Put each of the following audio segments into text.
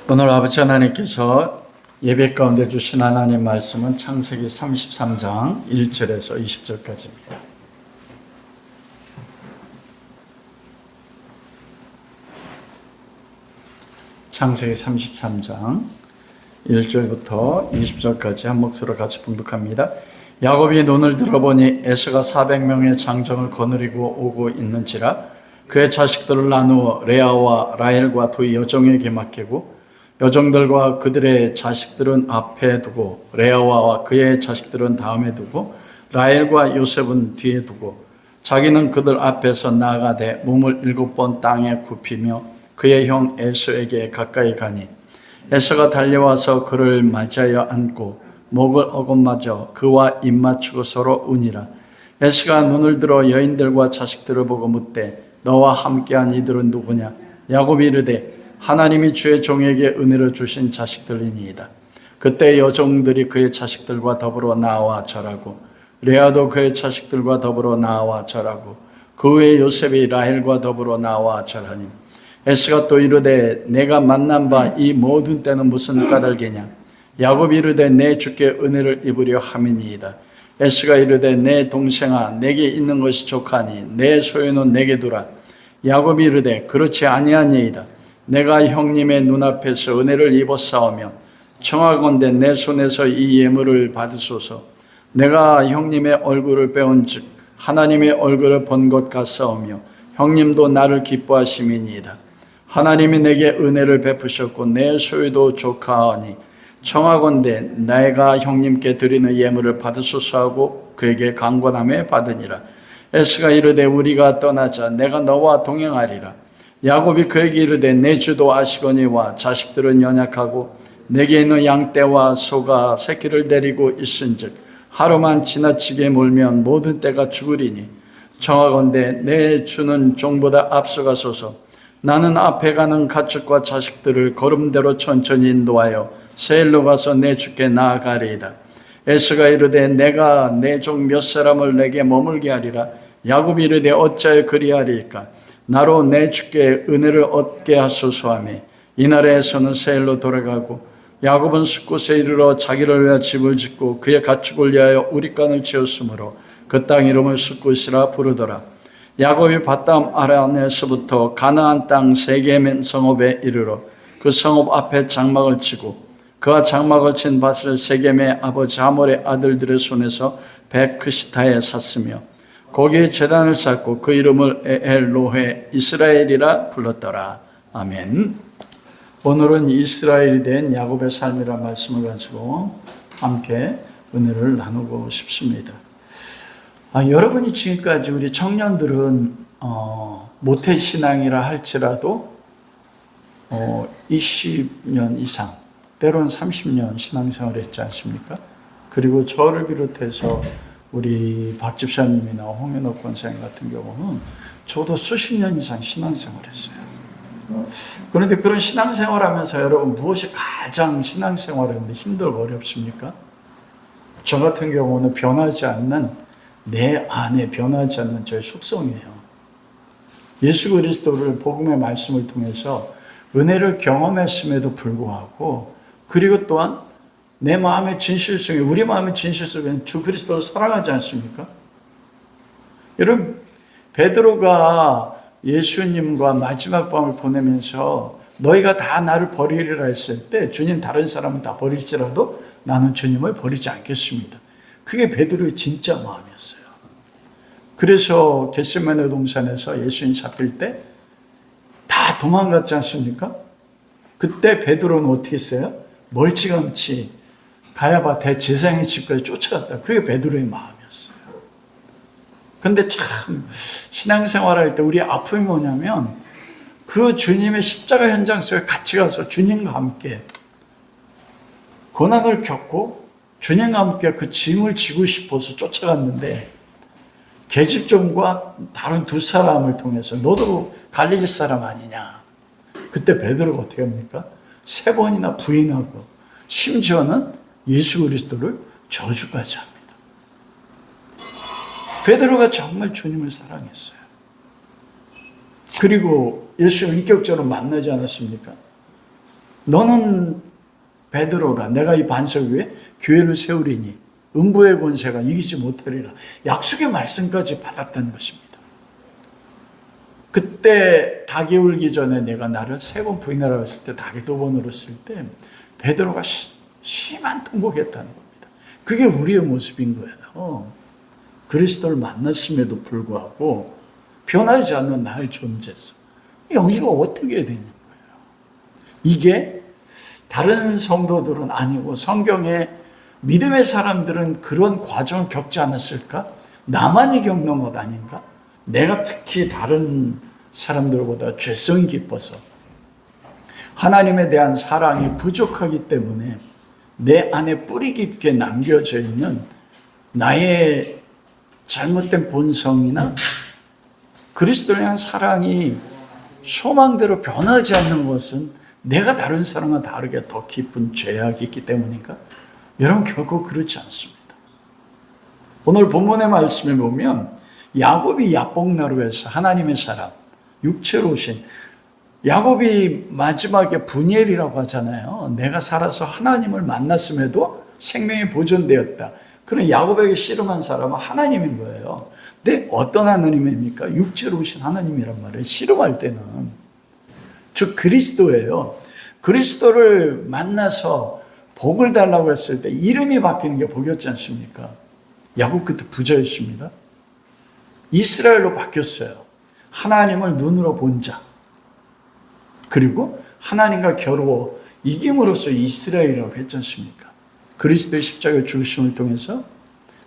오늘 아버지 하나님께서 예배 가운데 주신 하나님 말씀은 창세기 33장 1절에서 20절까지입니다. 창세기 33장 1절부터 20절까지 한 목소리로 같이 봉독합니다. 야곱이 눈을 들어보니 에서가 400명의 장정을 거느리고 오고 있는지라 그의 자식들을 나누어 레아와 라헬과 두 여종에게 맡기고 여종들과 그들의 자식들은 앞에 두고 레아와 그의 자식들은 다음에 두고 라헬과 요셉은 뒤에 두고 자기는 그들 앞에서 나아가되 몸을 7번 땅에 굽히며 그의 형 에서에게 가까이 가니 에서가 달려와서 그를 맞이하여 안고 목을 어긋맞아 그와 입맞추고 서로 우니라. 에서가 눈을 들어 여인들과 자식들을 보고 묻되 너와 함께한 이들은 누구냐? 야곱이 이르되 하나님이 주의 종에게 은혜를 주신 자식들이니이다. 그때 여종들이 그의 자식들과 더불어 나와 절하고 레아도 그의 자식들과 더불어 나와 절하고 그 외에 요셉이 라헬과 더불어 나와 절하니 에스가 또 이르되 내가 만난 바 이 모든 때는 무슨 까닭이냐? 야곱이 이르되 내 주께 은혜를 입으려 함이니이다. 에스가 이르되 내 동생아 내게 있는 것이 족하니 내 소유는 내게 두라. 야곱이 이르되 그렇지 아니하니이다. 내가 형님의 눈앞에서 은혜를 입었사오며 청하건대 내 손에서 이 예물을 받으소서. 내가 형님의 얼굴을 빼온 즉 하나님의 얼굴을 본 것 같사오며 형님도 나를 기뻐하심이니이다. 하나님이 내게 은혜를 베푸셨고 내 소유도 족하하니 청하건대 내가 형님께 드리는 예물을 받으소서 하고 그에게 강권함에 받으니라. 에스가 이르되 우리가 떠나자 내가 너와 동행하리라. 야곱이 그에게 이르되 내 주도 아시거니와 자식들은 연약하고 내게 있는 양떼와 소가 새끼를 데리고 있은즉 하루만 지나치게 몰면 모든 떼가 죽으리니 청하건대 내 주는 종보다 앞서가소서. 나는 앞에 가는 가축과 자식들을 걸음대로 천천히 인도하여 세일로 가서 내 주께 나아가리이다. 에스가 이르되 내가 내 종 몇 사람을 내게 머물게 하리라. 야곱이 이르되 어찌하여 그리하리이까? 나로 내 주께 은혜를 얻게 하소서 하며 이날에 에서는 세일로 돌아가고 야곱은 숫곳에 이르러 자기를 위하여 집을 짓고 그의 가축을 위하여 우릿간을 지었으므로 그 땅 이름을 숫곳이라 부르더라. 야곱이 밧담 아란에서부터 가나안 땅 세겜 성읍에 이르러 그 성읍 앞에 장막을 치고 그가 장막을 친 밭을 세겜의 아버지 하몰의 아들들의 손에서 베크시타에 샀으며 거기에 제단을 쌓고 그 이름을 에엘로헤 이스라엘이라 불렀더라. 아멘. 오늘은 이스라엘이 된 야곱의 삶이라는 말씀을 가지고 함께 은혜를 나누고 싶습니다. 여러분이 지금까지 우리 청년들은 모태신앙이라 할지라도 20년 이상 때로는 30년 신앙생활을 했지 않습니까? 그리고 저를 비롯해서 우리 박 집사님이나 홍현옥 권사님 같은 경우는 저도 수십 년 이상 신앙생활을 했어요. 그런데 그런 신앙생활을 하면서 여러분 무엇이 가장 신앙생활하는데 힘들고 어렵습니까? 저 같은 경우는 변하지 않는 내 안에 변하지 않는 저의 속성이에요. 예수 그리스도를 복음의 말씀을 통해서 은혜를 경험했음에도 불구하고 그리고 또한 내 마음의 진실성이 우리 마음의 진실성은 주 그리스도를 사랑하지 않습니까? 여러분 베드로가 예수님과 마지막 밤을 보내면서 너희가 다 나를 버리리라 했을 때 주님 다른 사람은 다 버릴지라도 나는 주님을 버리지 않겠습니다. 그게 베드로의 진짜 마음이었어요. 그래서 겟세마네 동산에서 예수님 잡힐 때 다 도망갔지 않습니까? 그때 베드로는 어떻게 했어요? 멀찌감치 가야바 대제사장의 집까지 쫓아갔다. 그게 베드로의 마음이었어요. 근데 참 신앙생활할 때 우리의 아픔이 뭐냐면 그 주님의 십자가 현장 속에 같이 가서 주님과 함께 고난을 겪고 주님과 함께 그 짐을 지고 싶어서 쫓아갔는데 계집종과 다른 두 사람을 통해서 너도 갈릴리 사람 아니냐. 그때 베드로가 어떻게 합니까? 3번이나 부인하고 심지어는 예수 그리스도를 저주까지 합니다. 베드로가 정말 주님을 사랑했어요. 그리고 예수를 인격적으로 만나지 않았습니까? 너는 베드로라. 내가 이 반석 위에 교회를 세우리니 음부의 권세가 이기지 못하리라. 약속의 말씀까지 받았다는 것입니다. 그때 닭이 울기 전에 내가 나를 3번 부인하라고 했을 때, 닭이 2번 울었을 때 베드로가 심한 통곡했다는 겁니다. 그게 우리의 모습인 거예요. 그리스도를 만났음에도 불구하고 변하지 않는 나의 존재성. 여기가 어떻게 해야 되는 거예요? 이게 다른 성도들은 아니고 성경의 믿음의 사람들은 그런 과정을 겪지 않았을까? 나만이 겪는 것 아닌가? 내가 특히 다른 사람들보다 죄성이 깊어서 하나님에 대한 사랑이 부족하기 때문에 내 안에 뿌리 깊게 남겨져 있는 나의 잘못된 본성이나 그리스도에 대한 사랑이 소망대로 변하지 않는 것은 내가 다른 사람과 다르게 더 깊은 죄악이 있기 때문인가? 여러분, 결코 그렇지 않습니다. 오늘 본문의 말씀에 보면 야곱이 야복나루에서 하나님의 사람, 육체로 오신 야곱이 마지막에 분이엘이라고 하잖아요. 내가 살아서 하나님을 만났음에도 생명이 보존되었다. 그런 야곱에게 씨름한 사람은 하나님인 거예요. 근데 어떤 하나님입니까? 육체로 오신 하나님이란 말이에요. 씨름할 때는. 즉 그리스도예요. 그리스도를 만나서 복을 달라고 했을 때 이름이 바뀌는 게 복이었지 않습니까? 야곱 그때 부자였습니다. 이스라엘로 바뀌었어요. 하나님을 눈으로 본 자. 그리고 하나님과 겨루어 이김으로써 이스라엘이라고 했지 않습니까? 그리스도의 십자가 죽으심을 통해서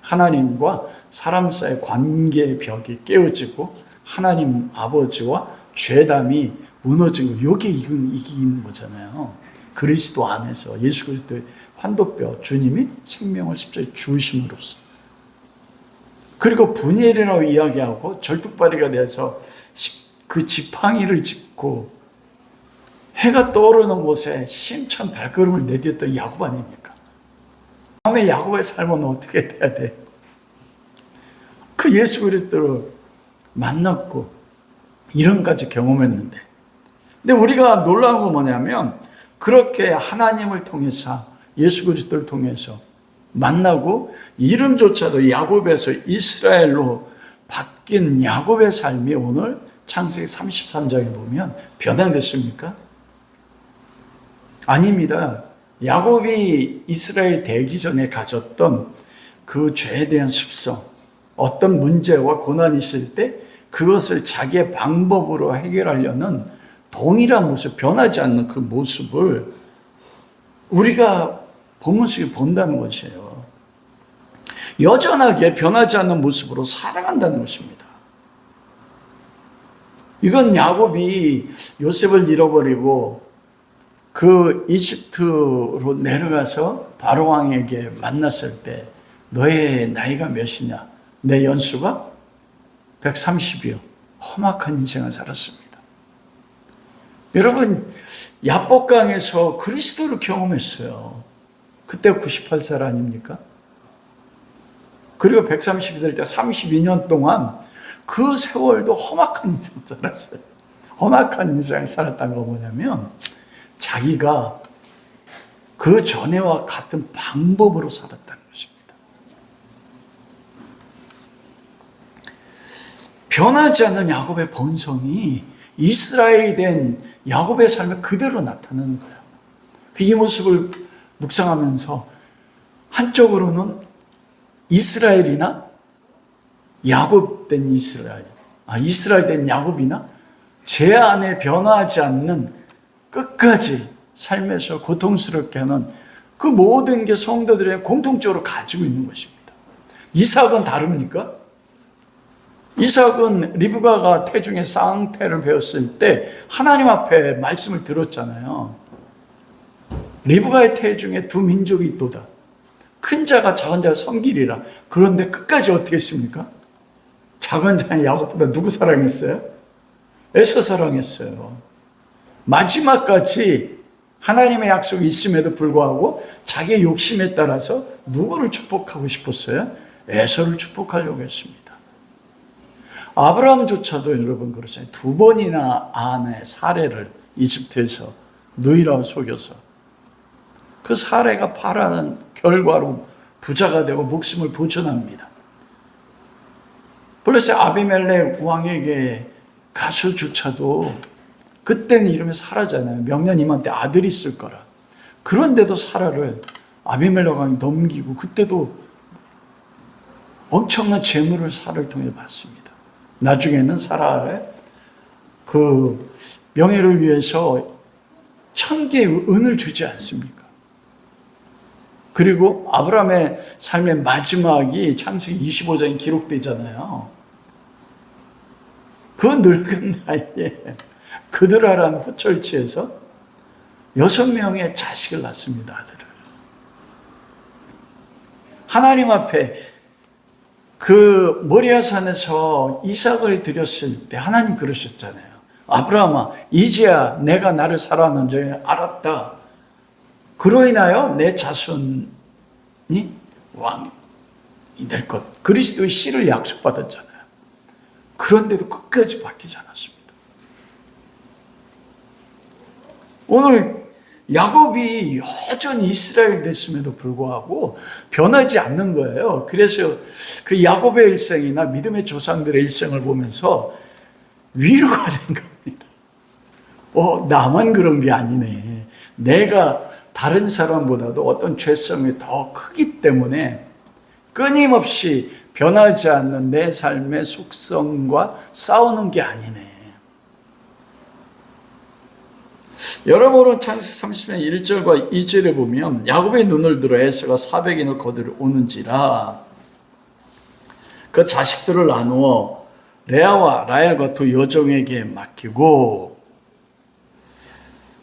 하나님과 사람 사이의 관계의 벽이 깨어지고 하나님 아버지와 죄담이 무너진 거. 이게 이기는 거잖아요. 그리스도 안에서 예수 그리스도의 환도뼈 주님이 생명을 십자가에 주심으로써. 그리고 분이엘이라고 이야기하고 절뚝발이가 돼서 그 지팡이를 짚고 해가 떠오르는 곳에 힘찬 발걸음을 내디뎠던 야곱 아닙니까? 다음에 야곱의 삶은 어떻게 돼야 돼? 그 예수 그리스도를 만났고 이런까지 경험했는데, 근데 우리가 놀라운 건 뭐냐면 그렇게 하나님을 통해서 예수 그리스도를 통해서 만나고 이름조차도 야곱에서 이스라엘로 바뀐 야곱의 삶이 오늘 창세기 33장에 보면 변화됐습니까? 아닙니다. 야곱이 이스라엘 되기 전에 가졌던 그 죄에 대한 습성, 어떤 문제와 고난이 있을 때 그것을 자기의 방법으로 해결하려는 동일한 모습, 변하지 않는 그 모습을 우리가 본문 속에 본다는 것이에요. 여전하게 변하지 않는 모습으로 살아간다는 것입니다. 이건 야곱이 요셉을 잃어버리고 그 이집트로 내려가서 바로 왕에게 만났을 때 너의 나이가 몇이냐? 내 연수가 130이요. 험악한 인생을 살았습니다. 여러분, 야복강에서 그리스도를 경험했어요. 그때 98살 아닙니까? 그리고 130이 될 때 32년 동안 그 세월도 험악한 인생을 살았어요. 험악한 인생을 살았다는 거 뭐냐면 자기가 그 전에와 같은 방법으로 살았다는 것입니다. 변하지 않는 야곱의 본성이 이스라엘이 된 야곱의 삶에 그대로 나타나는 거예요. 이 모습을 묵상하면서 한쪽으로는 이스라엘이나 야곱 된 이스라엘, 이스라엘 된 야곱이나 제 안에 변하지 않는 끝까지 삶에서 고통스럽게 하는 그 모든 게 성도들의 공통적으로 가지고 있는 것입니다. 이삭은 다릅니까? 이삭은 리브가가 태중에 쌍태를 배웠을 때 하나님 앞에 말씀을 들었잖아요. 리브가의 태중에 두 민족이 있도다. 큰 자가 작은 자를 섬기리라. 그런데 끝까지 어떻게 했습니까? 작은 자는 야곱보다 누구 사랑했어요? 에서 사랑했어요. 마지막까지 하나님의 약속이 있음에도 불구하고 자기의 욕심에 따라서 누구를 축복하고 싶었어요? 에서를 축복하려고 했습니다. 아브라함조차도 여러분 그렇잖아요. 2번이나 아내 사례를 이집트에서 누이라고 속여서 그 사례가 바라는 결과로 부자가 되고 목숨을 보존합니다. 블레셋 아비멜렉 왕에게 가서조차도 그때는 이름이 사라잖아요. 명령님한테 아들이 있을 거라. 그런데도 사라를 아비멜렉 왕이 넘기고 그때도 엄청난 재물을 사라를 통해 받습니다. 나중에는 사라의 그 명예를 위해서 1000개의 은을 주지 않습니까? 그리고 아브라함의 삶의 마지막이 창세기 25장에 기록되잖아요. 그 늙은 나이에 그드라라는 후철지에서 6명의 자식을 낳습니다. 아들을. 하나님 앞에 그 모리아산에서 이삭을 드렸을 때 하나님 그러셨잖아요. 아브라함아, 이제야 내가 나를 사랑하는 줄 알았다. 그로 인하여 내 자손이 왕이 될 것. 그리스도의 씨를 약속받았잖아요. 그런데도 끝까지 바뀌지 않았습니다. 오늘 야곱이 여전히 이스라엘 됐음에도 불구하고 변하지 않는 거예요. 그래서 그 야곱의 일생이나 믿음의 조상들의 일생을 보면서 위로가 된 겁니다. 나만 그런 게 아니네. 내가 다른 사람보다도 어떤 죄성이 더 크기 때문에 끊임없이 변하지 않는 내 삶의 속성과 싸우는 게 아니네. 여러분은 창세기 30장 1절과 2절에 보면 야곱의 눈을 들어 에서가 400인을 거두러 오는지라 그 자식들을 나누어 레아와 라헬과 두 여종에게 맡기고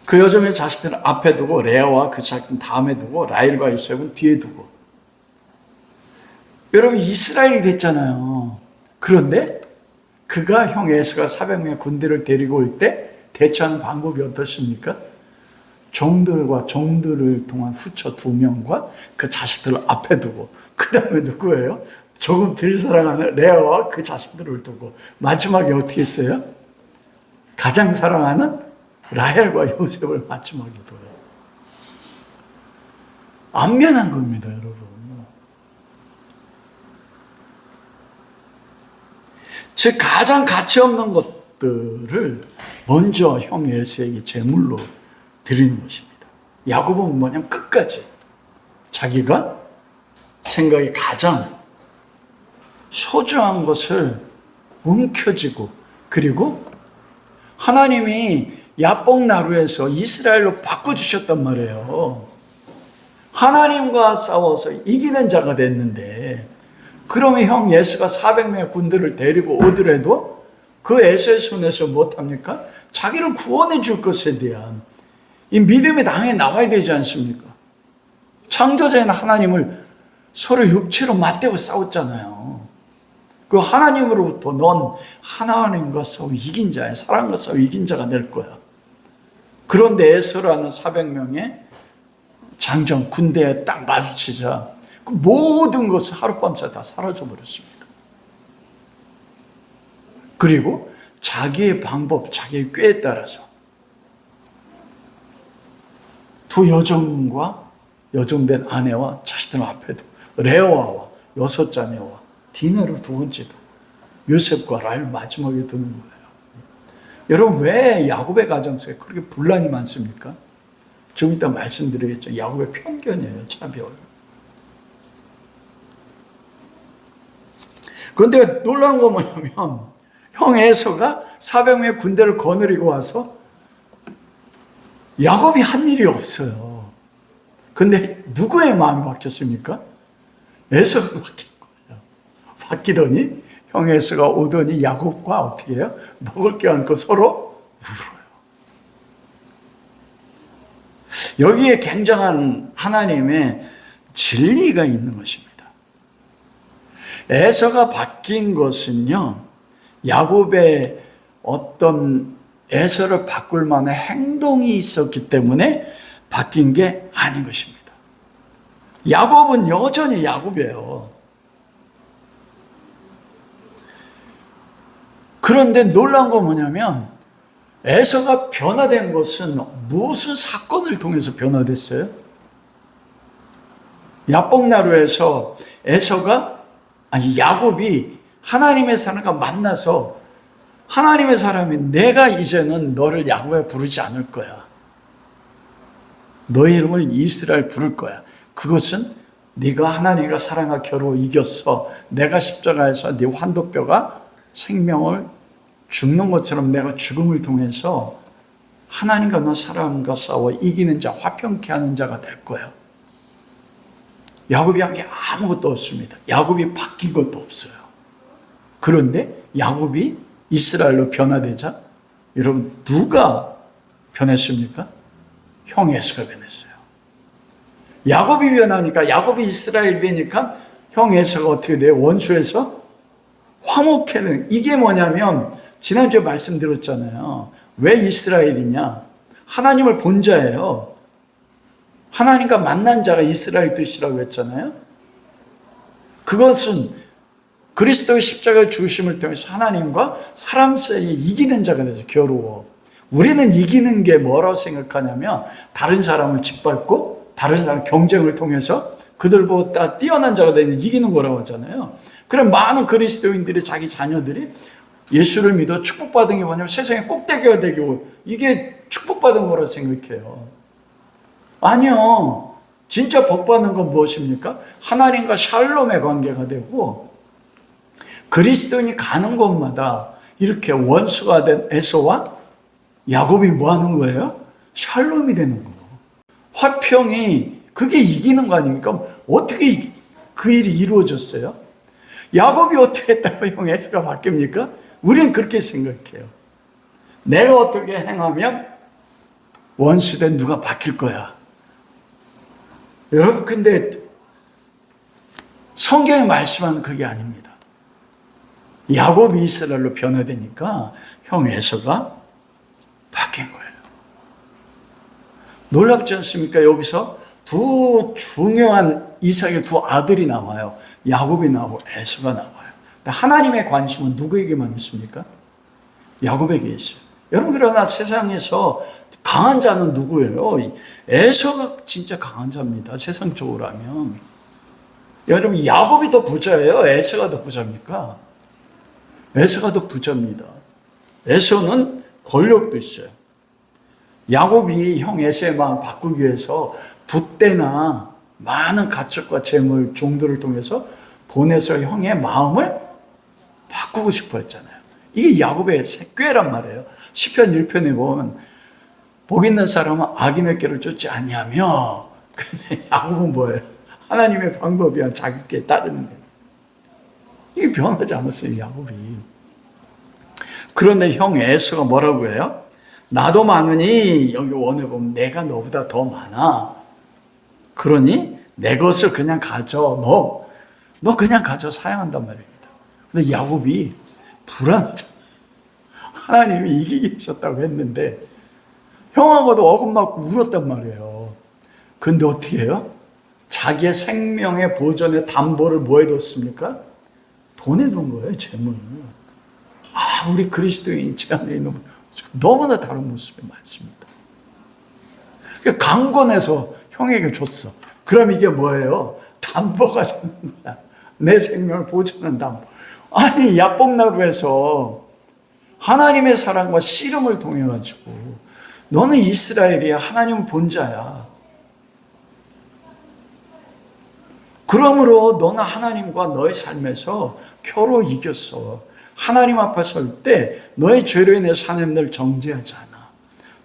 그 여종의 자식들은 앞에 두고 레아와 그 자식들은 다음에 두고 라헬과 요셉은 뒤에 두고. 여러분 이스라엘이 됐잖아요. 그런데 그가 형 에서가 400명의 군대를 데리고 올 때 대처하는 방법이 어떻습니까? 종들을 통한 후처 2명과 그 자식들을 앞에 두고 그 다음에 누구예요? 조금 덜 사랑하는 레아와 그 자식들을 두고 마지막에 어떻게 했어요? 가장 사랑하는 라헬과 요셉을 마지막에 둬요. 안면한 겁니다, 여러분. 즉 가장 가치 없는 것들을 먼저 형 에서에게 제물로 드리는 것입니다. 야곱은 뭐냐면 끝까지 자기가 생각이 가장 소중한 것을 움켜쥐고 그리고 하나님이 야복나루에서 이스라엘로 바꿔주셨단 말이에요. 하나님과 싸워서 이기는 자가 됐는데 그러면 형 에서가 400명의 군대를 데리고 오더라도 그 에서의 손에서 못합니까? 자기를 구원해 줄 것에 대한 이 믿음의 당에 나와야 되지 않습니까? 창조자인 하나님을 서로 육체로 맞대고 싸웠잖아요. 그 하나님으로부터 넌 하나님과 싸워 이긴 자야. 사랑과 싸워 이긴 자가 될 거야. 그런데 에서라는 400명의 장정 군대에 딱 마주치자 그 모든 것을 하룻밤새 다 사라져버렸습니다. 그리고 자기의 방법, 자기의 꾀에 따라서 두 여종과 여종된 아내와 자식들 앞에도 레아와 6자매와 디나를 두 번째도 요셉과 라헬 마지막에 두는 거예요. 여러분 왜 야곱의 가정 속에 그렇게 분란이 많습니까? 좀 이따 말씀드리겠죠. 야곱의 편견이에요. 차별. 그런데 놀라운 건 뭐냐면 형 에서가 400명의 군대를 거느리고 와서 야곱이 한 일이 없어요. 근데 누구의 마음이 바뀌었습니까? 에서가 바뀐 거예요. 바뀌더니 형 에서가 오더니 야곱과 어떻게 해요? 먹을 게 않고 서로 울어요. 여기에 굉장한 하나님의 진리가 있는 것입니다. 에서가 바뀐 것은요, 야곱의 어떤 에서를 바꿀 만한 행동이 있었기 때문에 바뀐 게 아닌 것입니다. 야곱은 여전히 야곱이에요. 그런데 놀라운 건 뭐냐면 에서가 변화된 것은 무슨 사건을 통해서 변화됐어요? 야복나루에서 야곱이 하나님의 사람과 만나서 하나님의 사람이 내가 이제는 너를 야곱에 부르지 않을 거야. 너의 이름을 이스라엘 부를 거야. 그것은 네가 하나님과 사랑과 겨루 이겼어. 내가 십자가에서 네 환도뼈가 생명을 죽는 것처럼 내가 죽음을 통해서 하나님과 너 사람과 싸워 이기는 자, 화평케 하는 자가 될 거야. 야곱이 한 게 아무것도 없습니다. 야곱이 바뀐 것도 없어요. 그런데 야곱이 이스라엘로 변화되자 여러분 누가 변했습니까? 형 에서가 변했어요. 야곱이 변하니까 야곱이 이스라엘이 되니까 형 에서가 어떻게 돼요? 원수에서 화목해는 이게 뭐냐면 지난주에 말씀드렸잖아요. 왜 이스라엘이냐? 하나님을 본 자예요. 하나님과 만난 자가 이스라엘 뜻이라고 했잖아요. 그것은 그리스도의 십자가의 죽으심을 통해서 하나님과 사람 사이에 이기는 자가 되죠. 겨루어. 우리는 이기는 게 뭐라고 생각하냐면 다른 사람을 짓밟고 다른 사람 경쟁을 통해서 그들보다 뛰어난 자가 되는 이기는 거라고 하잖아요. 그럼 많은 그리스도인들이 자기 자녀들이 예수를 믿어 축복받은 게 뭐냐면 세상에 꼭대기가 되고 이게 축복받은 거라고 생각해요. 아니요. 진짜 복받는 건 무엇입니까? 하나님과 샬롬의 관계가 되고 그리스도인이 가는 곳마다 이렇게 원수가 된 에서와 야곱이 뭐 하는 거예요? 샬롬이 되는 거예요. 화평이 그게 이기는 거 아닙니까? 어떻게 그 일이 이루어졌어요? 야곱이 어떻게 했다고 형 에서가 바뀝니까? 우리는 그렇게 생각해요. 내가 어떻게 행하면 원수된 누가 바뀔 거야. 여러분 근데 성경이 말씀하는 그게 아닙니다. 야곱이 이스라엘로 변화되니까 형 에서가 바뀐 거예요. 놀랍지 않습니까? 여기서 두 중요한 이삭의 두 아들이 나와요. 야곱이 나오고 에서가 나와요. 하나님의 관심은 누구에게만 있습니까? 야곱에게 있어요. 여러분 그러나 세상에서 강한 자는 누구예요? 에서가 진짜 강한 자입니다. 세상적으로 하면. 여러분 야곱이 더 부자예요? 에서가 더 부자입니까? 에서가 더 부자입니다. 에서는 권력도 있어요. 야곱이 형 에서의 마음 바꾸기 위해서 붓대나 많은 가축과 재물, 종들을 통해서 보내서 형의 마음을 바꾸고 싶어 했잖아요. 이게 야곱의 꾀란 말이에요. 시편 1편에 보면 복 있는 사람은 악인의 길을 쫓지 아니하며 근데 야곱은 뭐예요? 하나님의 방법이야 자기 꾀에 따르는 거예요. 이게 변하지 않았어요, 야곱이. 그런데 형 에서가 뭐라고 해요? 나도 많으니 여기 원에 보면 내가 너보다 더 많아. 그러니 내 것을 그냥 가져. 너 그냥 가져 사양한단 말입니다. 근데 야곱이 불안하죠. 하나님이 이기게 하셨다고 했는데 형하고도 어긋맞고 울었단 말이에요. 근데 어떻게 해요? 자기의 생명의 보존의 담보를 뭐에 뒀습니까? 돈에 둔 거예요, 재물. 우리 그리스도인이 제 안에 있는 너무나 다른 모습이 많습니다. 강권해서 형에게 줬어. 그럼 이게 뭐예요? 담보가 되는 거야. 내 생명을 보존하는 담보. 아니 야복나루에서 하나님의 사랑과 씨름을 통해 가지고 너는 이스라엘이야. 하나님은 본자야. 그러므로 너는 하나님과 너의 삶에서 겨루 이겼어. 하나님 앞에 설 때 너의 죄로 인해서 하나님 널 정죄하지 않아.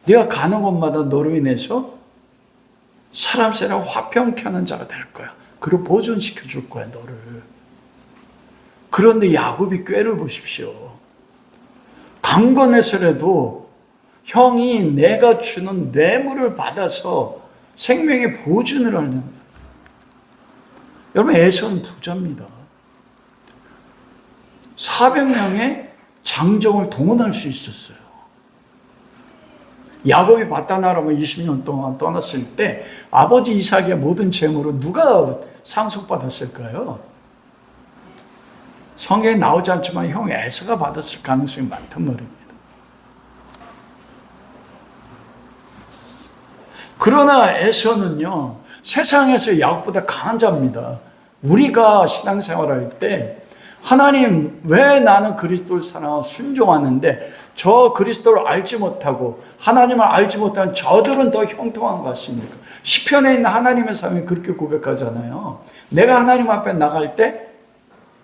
네가 가는 곳마다 너로 인해서 사람 세상 화평케 하는 자가 될 거야. 그리고 보존시켜 줄 거야, 너를. 그런데 야곱이 꾀를 보십시오. 강건해서라도 형이 내가 주는 뇌물을 받아서 생명의 보존을 하는 거야. 여러분 에서는 부자입니다. 400명의 장정을 동원할 수 있었어요. 야곱이 바다나라로 20년 동안 떠났을 때 아버지 이삭의 모든 재물을 누가 상속받았을까요? 성경에 나오지 않지만 형 에서가 받았을 가능성이 많단 말입니다. 그러나 에서는요, 세상에서 야곱보다 강한 자입니다. 우리가 신앙생활할 때 하나님 왜 나는 그리스도를 사랑하고 순종하는데 저 그리스도를 알지 못하고 하나님을 알지 못하는 저들은 더 형통한 것 같습니까? 시편에 있는 하나님의 삶이 그렇게 고백하잖아요. 내가 하나님 앞에 나갈 때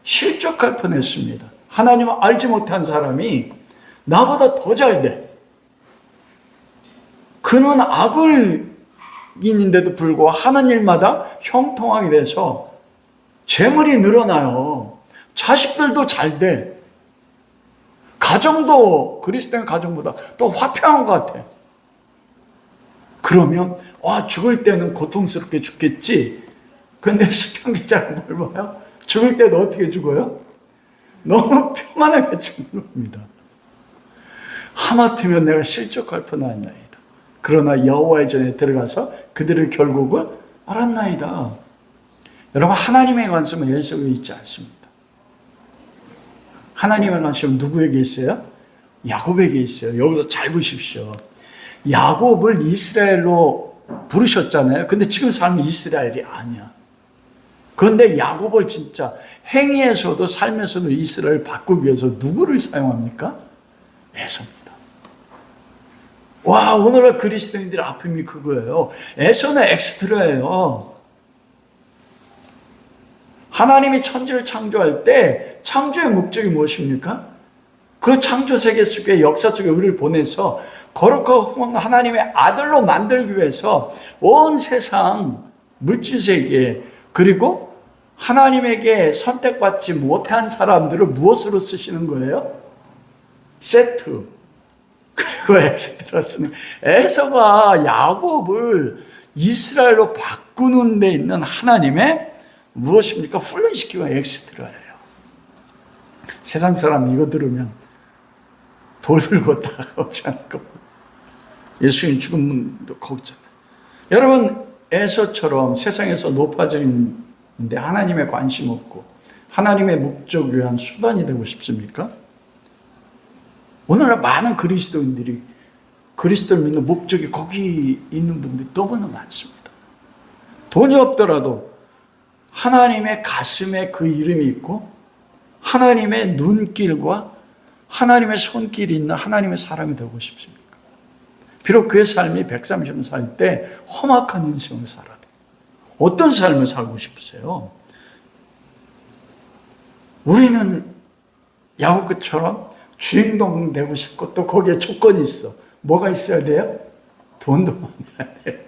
실족할 뻔했습니다. 하나님을 알지 못한 사람이 나보다 더 잘 돼. 그는 악을인인데도 불구하고 하는 일마다 형통하게 돼서 재물이 늘어나요. 자식들도 잘 돼. 가정도 그리스도의 가정보다 또 화평한 것 같아. 그러면 죽을 때는 고통스럽게 죽겠지. 근데 시편 기자가 뭘 봐요? 죽을 때도 어떻게 죽어요? 너무 평안하게 죽는 겁니다. 하마터면 내가 실족할 뻔하였나이다. 그러나 여호와의 전에 들어가서 그들의 결국을 알았나이다. 여러분, 하나님의 관심은 에서에 있지 않습니다. 하나님의 관심은 누구에게 있어요? 야곱에게 있어요. 여기서 잘 보십시오. 야곱을 이스라엘로 부르셨잖아요. 근데 지금 삶은 이스라엘이 아니야. 그런데 야곱을 진짜 행위에서도 삶에서도 이스라엘을 바꾸기 위해서 누구를 사용합니까? 에서입니다. 오늘날 그리스도인들의 아픔이 그거예요. 에서는 엑스트라예요. 하나님이 천지를 창조할 때 창조의 목적이 무엇입니까? 그 창조 세계 속에 역사 속에 우리를 보내서 거룩하고 흠없는 하나님의 아들로 만들기 위해서 온 세상 물질 세계 그리고 하나님에게 선택받지 못한 사람들을 무엇으로 쓰시는 거예요? 세트. 그리고 엑스트라스는 에서가 야곱을 이스라엘로 바꾸는 데 있는 하나님의 무엇입니까? 훈련시키고 엑스트라예요. 세상 사람 이거 들으면 돌 들고 다가오지 않을 겁니다. 예수님 죽음도 거기잖아요. 여러분, 에서처럼 세상에서 높아지는데 하나님의 관심 없고 하나님의 목적을 위한 수단이 되고 싶습니까? 오늘날 많은 그리스도인들이 그리스도를 믿는 목적이 거기 있는 분들이 너무나 많습니다. 돈이 없더라도 하나님의 가슴에 그 이름이 있고 하나님의 눈길과 하나님의 손길이 있는 하나님의 사람이 되고 싶습니까? 비록 그의 삶이 130년 살 때 험악한 인생을 살아도 어떤 삶을 살고 싶으세요? 우리는 야곱처럼 주인공 되고 싶고 또 거기에 조건이 있어. 뭐가 있어야 돼요? 돈도 많아야 돼요.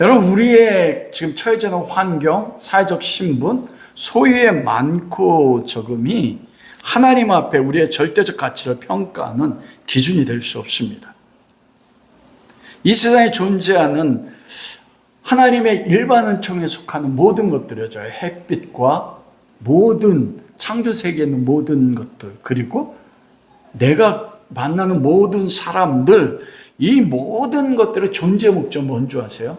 여러분, 우리의 지금 처해져 있는 환경, 사회적 신분, 소유의 많고 적음이 하나님 앞에 우리의 절대적 가치를 평가하는 기준이 될 수 없습니다. 이 세상에 존재하는 하나님의 일반 은총에 속하는 모든 것들이죠. 햇빛과 모든 창조 세계에 있는 모든 것들, 그리고 내가 만나는 모든 사람들, 이 모든 것들의 존재 목적 뭔지 아세요?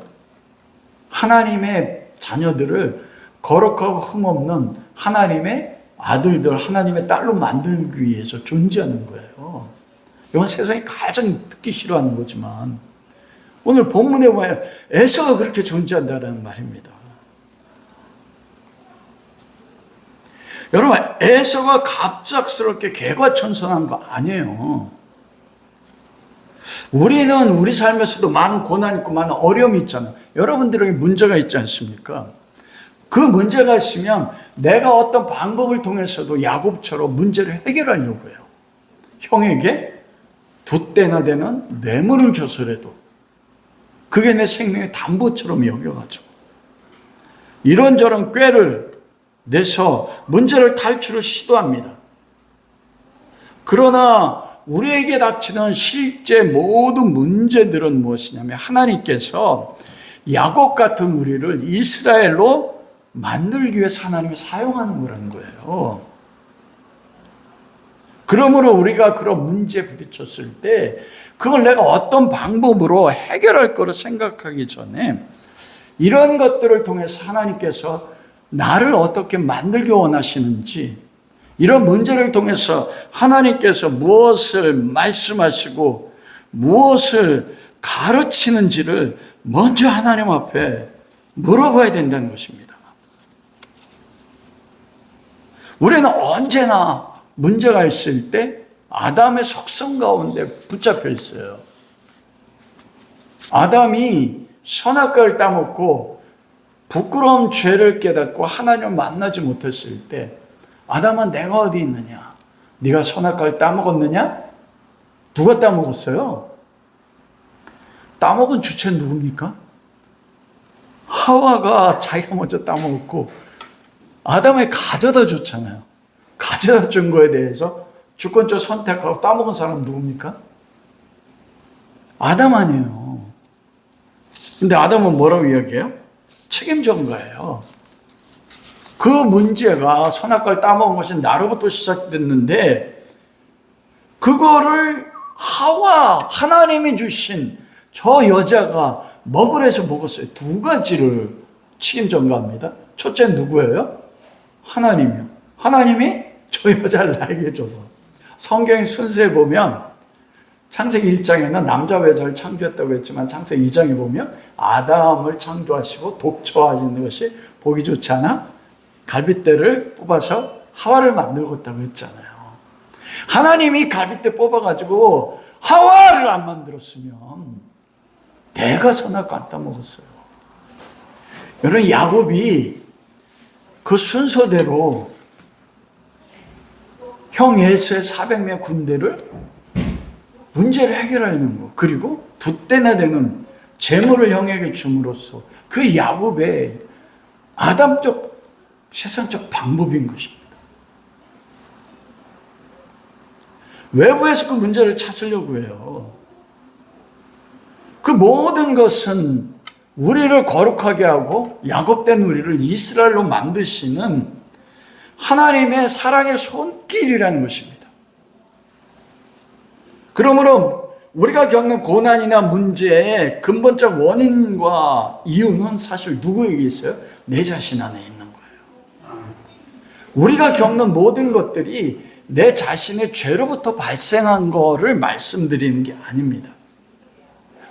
하나님의 자녀들을 거룩하고 흠없는 하나님의 아들들, 하나님의 딸로 만들기 위해서 존재하는 거예요. 이건 세상이 가장 듣기 싫어하는 거지만 오늘 본문에 보면 에서가 그렇게 존재한다는 말입니다. 여러분, 에서가 갑작스럽게 개과천선한 거 아니에요. 우리는 우리 삶에서도 많은 고난 있고 많은 어려움이 있잖아요. 여러분들에게 문제가 있지 않습니까? 그 문제가 있으면 내가 어떤 방법을 통해서도 야곱처럼 문제를 해결하려고 해요. 형에게 두 때나 되는 뇌물을 줘서라도 그게 내 생명의 담보처럼 여겨가지고 이런저런 꾀를 내서 문제를 탈출을 시도합니다. 그러나 우리에게 닥치는 실제 모든 문제들은 무엇이냐면 하나님께서 야곱 같은 우리를 이스라엘로 만들기 위해서 하나님이 사용하는 거라는 거예요. 그러므로 우리가 그런 문제에 부딪혔을 때 그걸 내가 어떤 방법으로 해결할 거를 생각하기 전에 이런 것들을 통해서 하나님께서 나를 어떻게 만들기 원하시는지 이런 문제를 통해서 하나님께서 무엇을 말씀하시고 무엇을 가르치는지를 먼저 하나님 앞에 물어봐야 된다는 것입니다. 우리는 언제나 문제가 있을 때 아담의 속성 가운데 붙잡혀 있어요. 아담이 선악과를 따먹고 부끄러운 죄를 깨닫고 하나님을 만나지 못했을 때 아담아 내가 어디 있느냐? 네가 선악과를 따먹었느냐? 누가 따먹었어요? 따먹은 주체는 누굽니까? 하와가 자기가 먼저 따먹었고 아담에 가져다 줬잖아요. 가져다 준 거에 대해서 주권적 선택하고 따먹은 사람은 누굽니까? 아담 아니에요. 근데 아담은 뭐라고 이야기해요? 책임진 거예요. 그 문제가 선악과를 따먹은 것이 나로부터 시작됐는데 그거를 하나님이 주신 저 여자가 먹으래서 먹었어요. 두 가지를 책임전가합니다. 첫째는 누구예요? 하나님이요. 하나님이 저 여자를 나에게 줘서. 성경의 순서에 보면 창세기 1장에는 남자와 여자를 창조했다고 했지만 창세기 2장에 보면 아담을 창조하시고 독처하시는 것이 보기 좋지 않아 갈빗대를 뽑아서 하와를 만들었다고 했잖아요. 하나님이 갈빗대 뽑아가지고 하와를 안 만들었으면 내가 선악과 안 따먹었어요. 여러분 야곱이 그 순서대로 형 에서의 400명 군대를 문제를 해결하는 거 그리고 돛대나 되는 재물을 형에게 줌으로써 그 야곱의 아담적 세상적 방법인 것입니다. 외부에서 그 문제를 찾으려고 해요. 그 모든 것은 우리를 거룩하게 하고 야곱된 우리를 이스라엘로 만드시는 하나님의 사랑의 손길이라는 것입니다. 그러므로 우리가 겪는 고난이나 문제의 근본적 원인과 이유는 사실 누구에게 있어요? 내 자신 안에 있는 거예요. 우리가 겪는 모든 것들이 내 자신의 죄로부터 발생한 거를 말씀드리는 게 아닙니다.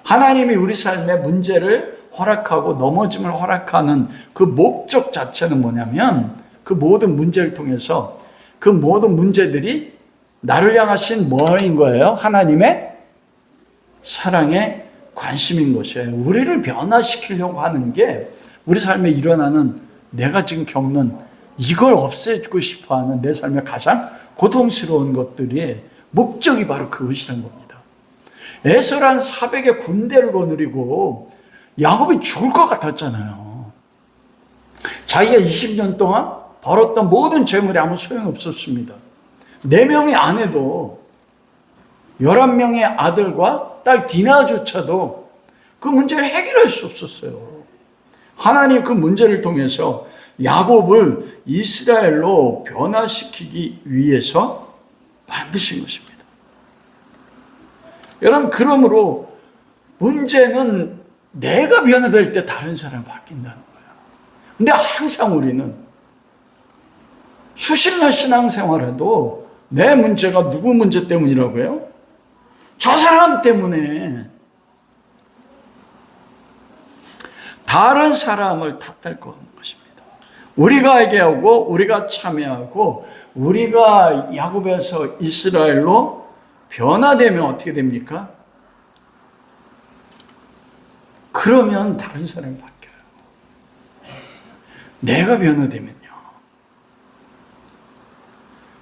하나님이 우리 삶에 문제를 허락하고 넘어짐을 허락하는 그 목적 자체는 뭐냐면 그 모든 문제를 통해서 그 모든 문제들이 나를 향하신 뭐인 거예요? 하나님의 사랑의 관심인 것이에요. 우리를 변화시키려고 하는 게 우리 삶에 일어나는 내가 지금 겪는 이걸 없애주고 싶어하는 내 삶의 가장 고통스러운 것들이 목적이 바로 그것이라는 겁니다. 에서란 400의 군대를 거느리고 야곱이 죽을 것 같았잖아요. 자기가 20년 동안 벌었던 모든 재물이 아무 소용이 없었습니다. 4명의 아내도 11명의 아들과 딸 디나조차도 그 문제를 해결할 수 없었어요. 하나님 그 문제를 통해서 야곱을 이스라엘로 변화시키기 위해서 만드신 것입니다. 여러분, 그러므로 문제는 내가 변화될 때 다른 사람이 바뀐다는 거예요. 근데 항상 우리는 수십 년 신앙생활에도 내 문제가 누구 문제 때문이라고 해요? 저 사람 때문에. 다른 사람을 탓할 거 없는 것입니다. 우리가 얘기하고 우리가 참여하고 우리가 야곱에서 이스라엘로 변화되면 어떻게 됩니까? 그러면 다른 사람이 바뀌어요. 내가 변화되면요.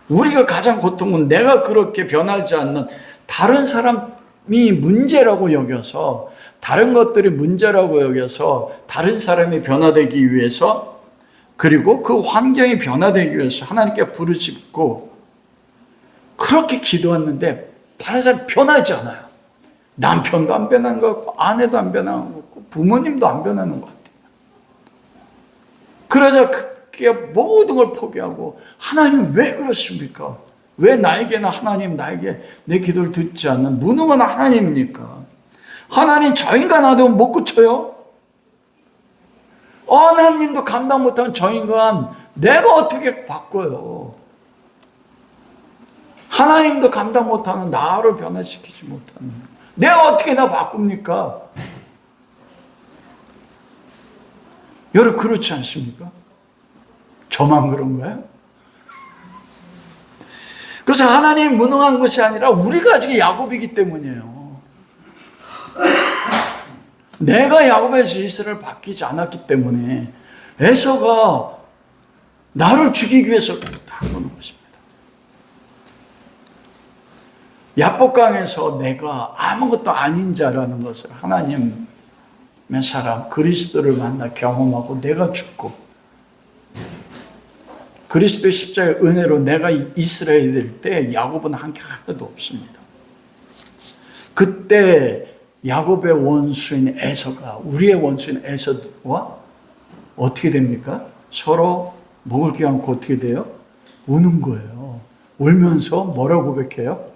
우리가 가장 고통은 내가 그렇게 변하지 않는 다른 사람이 문제라고 여겨서 다른 것들이 문제라고 여겨서 다른 사람이 변화되기 위해서 그리고 그 환경이 변화되기 위해서 하나님께 부르짖고 그렇게 기도했는데 다른 사람이 변하지 않아요. 남편도 안 변하는 것 같고 아내도 안 변하는 것 같고 부모님도 안 변하는 것 같아요. 그러자 그게 모든 걸 포기하고 하나님 왜 그러십니까? 왜 나에게나 하나님 나에게 내 기도를 듣지 않는 무능한 하나님입니까? 하나님 저 인간 놔두면 못 고쳐요? 하나님도 감당 못하는 저 인간 내가 어떻게 바꿔요? 하나님도 감당 못하는 나를 변화시키지 못하는 내가 어떻게 나 바꿉니까? 여러분 그렇지 않습니까? 저만 그런가요? 그래서 하나님이 무능한 것이 아니라 우리가 아직 야곱이기 때문이에요. 내가 야곱에서 이스라엘을 바뀌지 않았기 때문에 에서가 나를 죽이기 위해서 나오는 것입니다. 야복강에서 내가 아무것도 아닌 자라는 것을 하나님의 사람 그리스도를 만나 경험하고 내가 죽고 그리스도의 십자가의 은혜로 내가 이스라엘이 될 때 야곱은 한 게 하나도 없습니다. 그때 야곱의 원수인 에서가 우리의 원수인 에서와 어떻게 됩니까? 서로 먹을 게 않고 어떻게 돼요? 우는 거예요. 울면서 뭐라고 고백해요?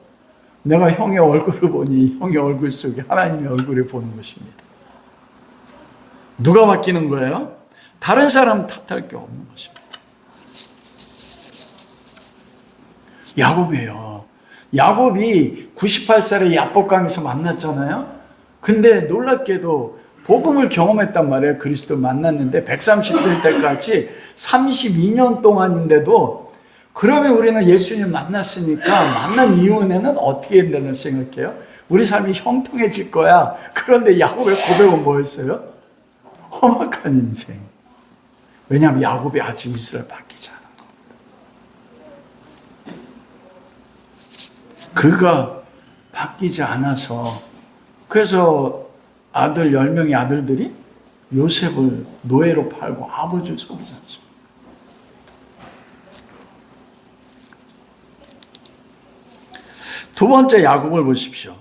내가 형의 얼굴을 보니 형의 얼굴 속에 하나님의 얼굴을 보는 것입니다. 누가 바뀌는 거예요? 다른 사람 탓할 게 없는 것입니다. 야곱이에요. 야곱이 98살에 야복강에서 만났잖아요. 근데 놀랍게도 복음을 경험했단 말이에요. 그리스도를 만났는데 130일 때까지 32년 동안인데도 그러면 우리는 예수님 만났으니까 만난 이후에는 어떻게 된다는 생각해요? 우리 삶이 형통해질 거야. 그런데 야곱의 고백은 뭐였어요? 험악한 인생. 왜냐하면 야곱이 아직 이스라엘 바뀌지 않은 겁니다. 그가 바뀌지 않아서 그래서 아들 10명의 아들들이 요셉을 노예로 팔고 아버지를 속이지 않습니다. 두 번째 야곱을 보십시오.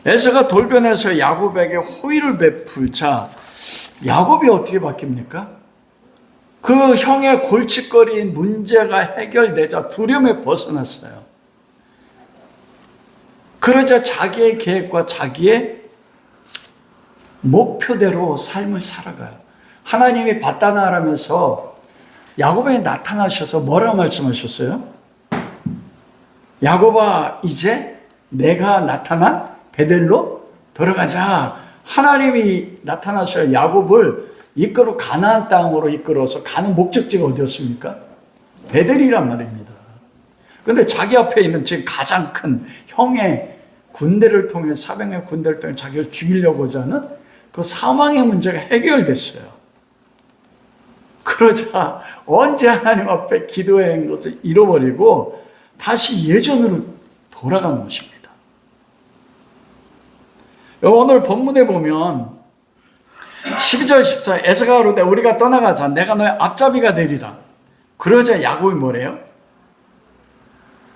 에서가 돌변해서 야곱에게 호의를 베풀자 야곱이 어떻게 바뀝니까? 그 형의 골칫거리인 문제가 해결되자 두려움에 벗어났어요. 그러자 자기의 계획과 자기의 목표대로 삶을 살아가요. 하나님이 바다나라면서 야곱에게 나타나셔서 뭐라고 말씀하셨어요? 야곱아 이제 내가 나타난 베델로 들어가자. 하나님이 나타나셔 야곱을 이끌어 가나안 땅으로 이끌어서 가는 목적지가 어디였습니까? 베델이란 말입니다. 그런데 자기 앞에 있는 지금 가장 큰 형의 군대를 통해 400명 군대를 통해 자기를 죽이려고자 하는 그 사망의 문제가 해결됐어요. 그러자 언제 하나님 앞에 기도한 것을 잃어버리고 다시 예전으로 돌아가는 것입니다. 오늘 본문에 보면 12절 14 에서가 가로되 우리가 떠나가자 내가 너의 앞잡이가 되리라. 그러자 야곱이 뭐래요?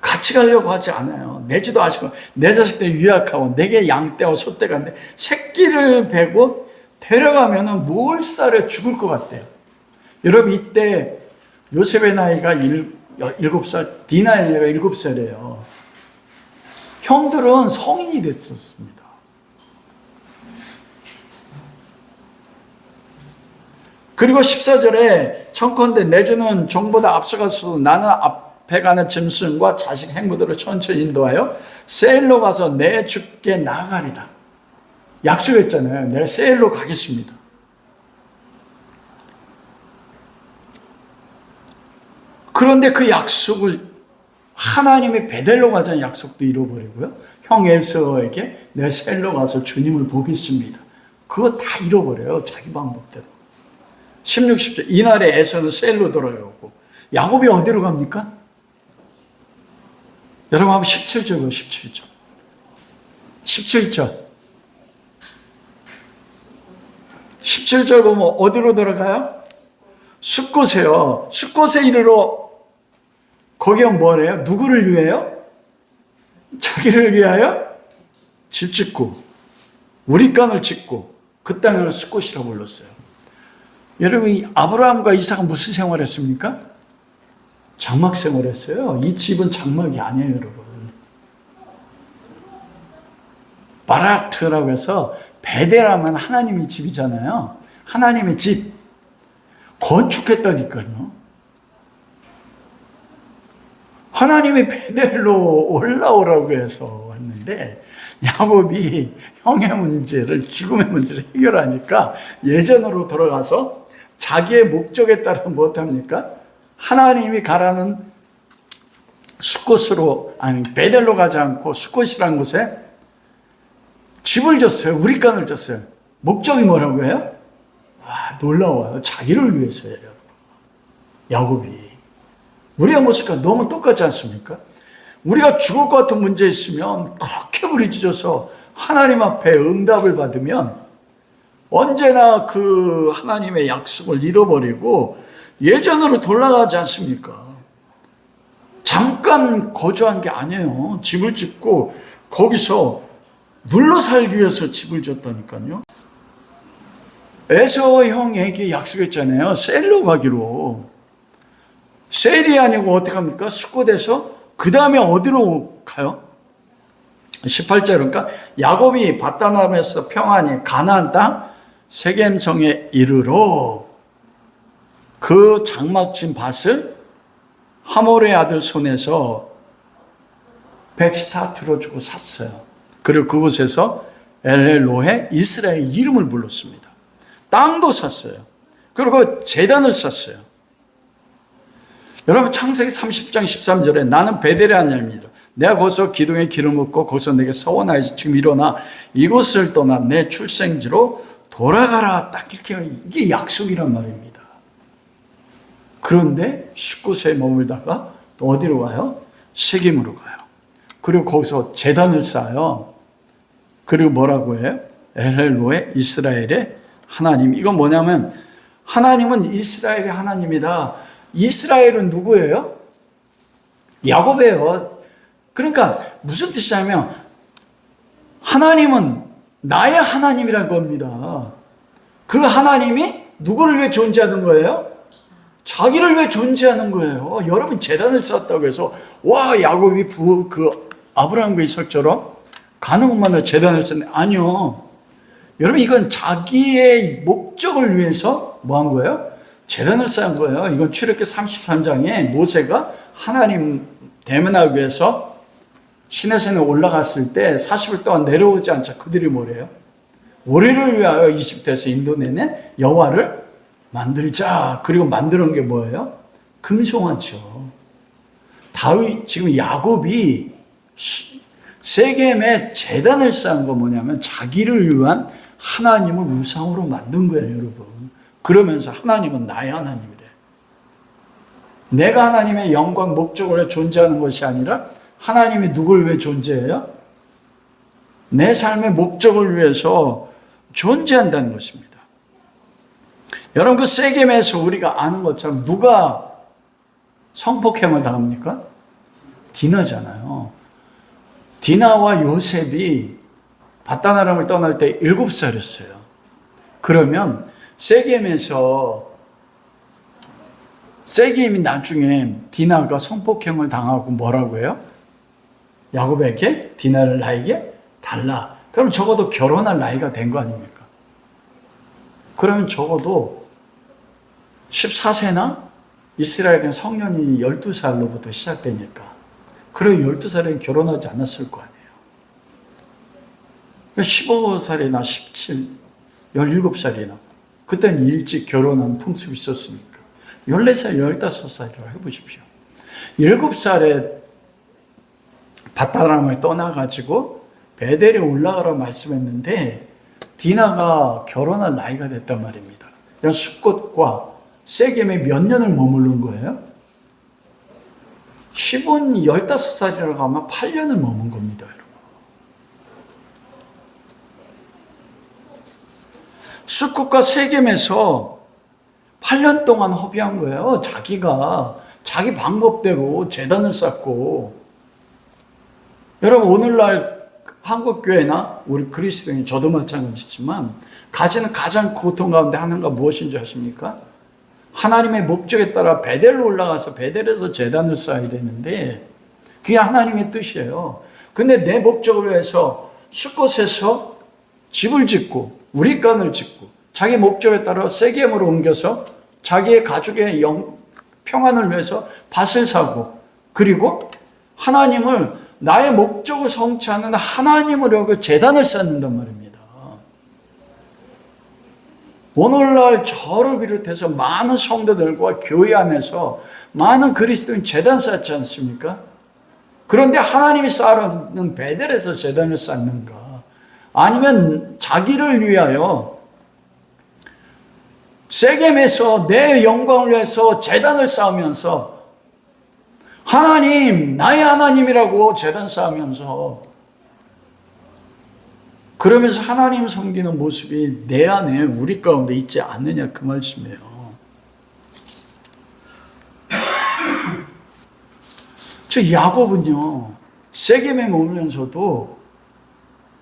같이 가려고 하지 않아요. 내지도 아시고 내 자식들 유약하고 내게 양떼와 소떼가 있는데 새끼를 베고 데려가면 몰살에 죽을 것 같대요. 여러분 이때 요셉의 나이가 7살, 디나의 나이가 7살이에요. 형들은 성인이 됐었습니다. 그리고 14절에 청컨대 내주는 종보다 앞서가서 나는 앞에 가는 짐승과 자식 행부들을 천천히 인도하여 세일로 가서 내 주께 나아가리다. 약속했잖아요. 내가 세일로 가겠습니다. 그런데 그 약속을 하나님의 베델로 가자는 약속도 잃어버리고요. 형 에서에게 내가 세일로 가서 주님을 보겠습니다. 그거 다 잃어버려요. 자기 방법대로. 16, 17 이날에 에서는 세일로 돌아가고 야곱이 어디로 갑니까? 여러분 한번 17절 보세요. 17절 17절 17절 보면 어디로 돌아가요? 숫곳에요. 숫곳에 이르러 거기가 뭐래요? 누구를 위해요? 자기를 위하여 집 짓고 우리간을 짓고 그 땅을 숫곳이라고 불렀어요. 여러분 이 아브라함과 이삭은 무슨 생활했습니까? 장막 생활했어요. 이 집은 장막이 아니에요, 여러분. 바라트라고 해서 베델하면 하나님의 집이잖아요. 하나님의 집 건축했다니까요. 하나님이 베델로 올라오라고 해서 왔는데 야곱이 형의 문제를, 죽음의 문제를 해결하니까 예전으로 돌아가서 자기의 목적에 따라 못합니까? 하나님이 가라는 숫곳으로, 아니 베델로 가지 않고 숫곳이라는 곳에 집을 줬어요. 우리간을 줬어요. 목적이 뭐라고 해요? 와, 놀라워요. 자기를 위해서예요. 야곱이. 우리의 모습과 너무 똑같지 않습니까? 우리가 죽을 것 같은 문제 있으면 그렇게 부르짖어서 하나님 앞에 응답을 받으면 언제나 그 하나님의 약속을 잃어버리고 예전으로 돌아가지 않습니까? 잠깐 거주한 게 아니에요. 집을 짓고 거기서 눌러 살기 위해서 집을 줬다니까요. 에서 형에게 약속했잖아요. 셀로 가기로. 셀이 아니고 어떻게 합니까? 숫곳에서 그 다음에 어디로 가요? 18절, 그러니까 야곱이 밧단아람에서 평안히 가나안 땅 세겜성에 이르러 그 장막진 밭을 하몰의 아들 손에서 100시타 들어주고 샀어요. 그리고 그곳에서 엘엘로에 이스라엘 이름을 불렀습니다. 땅도 샀어요. 그리고 제단을 샀어요. 여러분 창세기 30장 13절에 나는 베델의 하나님이다. 내가 거기서 기둥에 기름 붓고 거기서 내게 서원하여서 지금 일어나 이곳을 떠나 내 출생지로 돌아가라. 딱 이렇게, 이게 약속이란 말입니다. 그런데 숫곳에 머물다가 또 어디로 가요? 세겜으로 가요. 그리고 거기서 제단을 쌓아요. 그리고 뭐라고 해요? 엘엘로에 이스라엘의 하나님. 이건 뭐냐면 하나님은 이스라엘의 하나님이다. 이스라엘은 누구예요? 야곱이에요. 그러니까 무슨 뜻이냐면 하나님은 나의 하나님이라는 겁니다. 그 하나님이 누구를 위해 존재하는 거예요? 자기를 위해 존재하는 거예요. 여러분 제단을 쌓았다고 해서 와 야곱이 그 아브라함과 이삭처럼 가는 곳마다 제단을 쌓네. 아니요. 여러분 이건 자기의 목적을 위해서 뭐 한 거예요? 제단을 쌓은 거예요. 이건 출애굽기 33장에 모세가 하나님 대면하기 위해서 시내산에 올라갔을 때 40일 동안 내려오지 않자 그들이 뭐래요? 우리를 위하여 이집트에서 인도내는 여호와를 만들자. 그리고 만드는 게 뭐예요? 금송아지요. 다윗, 지금 야곱이 세겜에 제단을 쌓은 건 뭐냐면 자기를 위한 하나님을 우상으로 만든 거예요, 여러분. 그러면서 하나님은 나의 하나님이래. 내가 하나님의 영광 목적으로 존재하는 것이 아니라 하나님이 누구를 위해 존재해요? 내 삶의 목적을 위해서 존재한다는 것입니다. 여러분 그 세겜에서 우리가 아는 것처럼 누가 성폭행을 당합니까? 디나잖아요. 디나와 요셉이 밧단아람을 떠날 때 7살이었어요. 그러면 세겜에서 세겜이 나중에 디나가 성폭행을 당하고 뭐라고 해요? 야곱에게 디나를 나에게 달라. 그럼 적어도 결혼할 나이가 된 거 아닙니까? 그러면 적어도 14세나 이스라엘은 성년이 12살로부터 시작되니까 그럼 12살에는 결혼하지 않았을 거 아니에요. 15살이나 17, 17살이나 그때는 일찍 결혼한 풍습이 있었으니까 14살, 15살이라고 해보십시오. 7살에 밧단아람을 떠나가지고 베델에 올라가라고 말씀했는데 디나가 결혼할 나이가 됐단 말입니다. 그냥 숫곳과 세겜에 몇 년을 머무른 거예요? 15살이라고 하면 8년을 머문 겁니다, 여러분. 숫곳과 세겜에서 8년 동안 허비한 거예요. 자기가 자기 방법대로 제단을 쌓고. 여러분 오늘날 한국교회나 우리 그리스도인 저도 마찬가지지만 가지는 가장 고통 가운데 하나가 무엇인 줄 아십니까? 하나님의 목적에 따라 베델로 올라가서 베델에서 제단을 쌓아야 되는데 그게 하나님의 뜻이에요. 근데 내 목적을 위해서 숫곳에서 집을 짓고 우리간을 짓고 자기 목적에 따라 세겜으로 옮겨서 자기의 가족의 평안을 위해서 밭을 사고 그리고 하나님을 나의 목적을 성취하는 하나님을 위하여 제단을 쌓는단 말입니다. 오늘날 저를 비롯해서 많은 성도들과 교회 안에서 많은 그리스도인 제단 쌓지 않습니까? 그런데 하나님이 쌓아놓은 베델에서 제단을 쌓는가? 아니면 자기를 위하여 세겜에서 내 영광을 위해서 제단을 쌓으면서 하나님, 나의 하나님이라고 제단 쌓으면서 그러면서 하나님 섬기는 모습이 내 안에 우리 가운데 있지 않느냐 그 말씀이에요. 저 야곱은요, 세겜에 머물면서도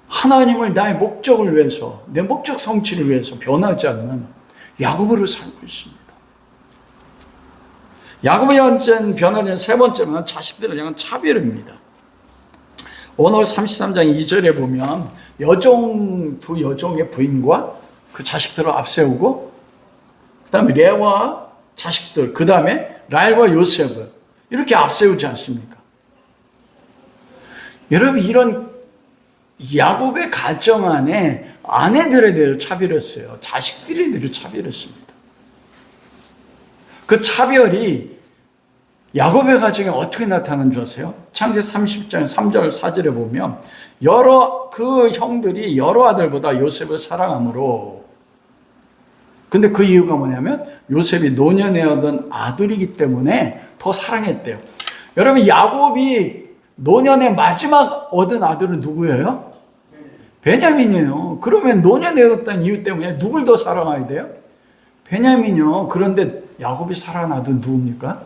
하나님을 나의 목적을 위해서, 내 목적 성취를 위해서 변하지 않는 야곱으로 살고 있습니다. 야곱의 현재는 변하지 않은 세 번째는 자식들을 향한 차별입니다. 오늘 33장 2절에 보면 두 여종의 부인과 그 자식들을 앞세우고 그 다음에 레아와 자식들, 그 다음에 라헬과 요셉을 이렇게 앞세우지 않습니까? 여러분, 이런 야곱의 가정 안에 아내들에 대해 차별했어요. 자식들에 대해 차별했습니다. 그 차별이 야곱의 가정에 어떻게 나타나는 줄 아세요? 창세기 30장 3절 4절에 보면 그 형들이 여러 아들보다 요셉을 사랑하므로, 근데 그 이유가 뭐냐면 요셉이 노년에 얻은 아들이기 때문에 더 사랑했대요. 여러분, 야곱이 노년에 마지막 얻은 아들은 누구예요? 베냐민이에요. 그러면 노년에 얻었다는 이유 때문에 누굴 더 사랑해야 돼요? 베냐민이요. 그런데 야곱이 사랑한 아들은 누굽니까?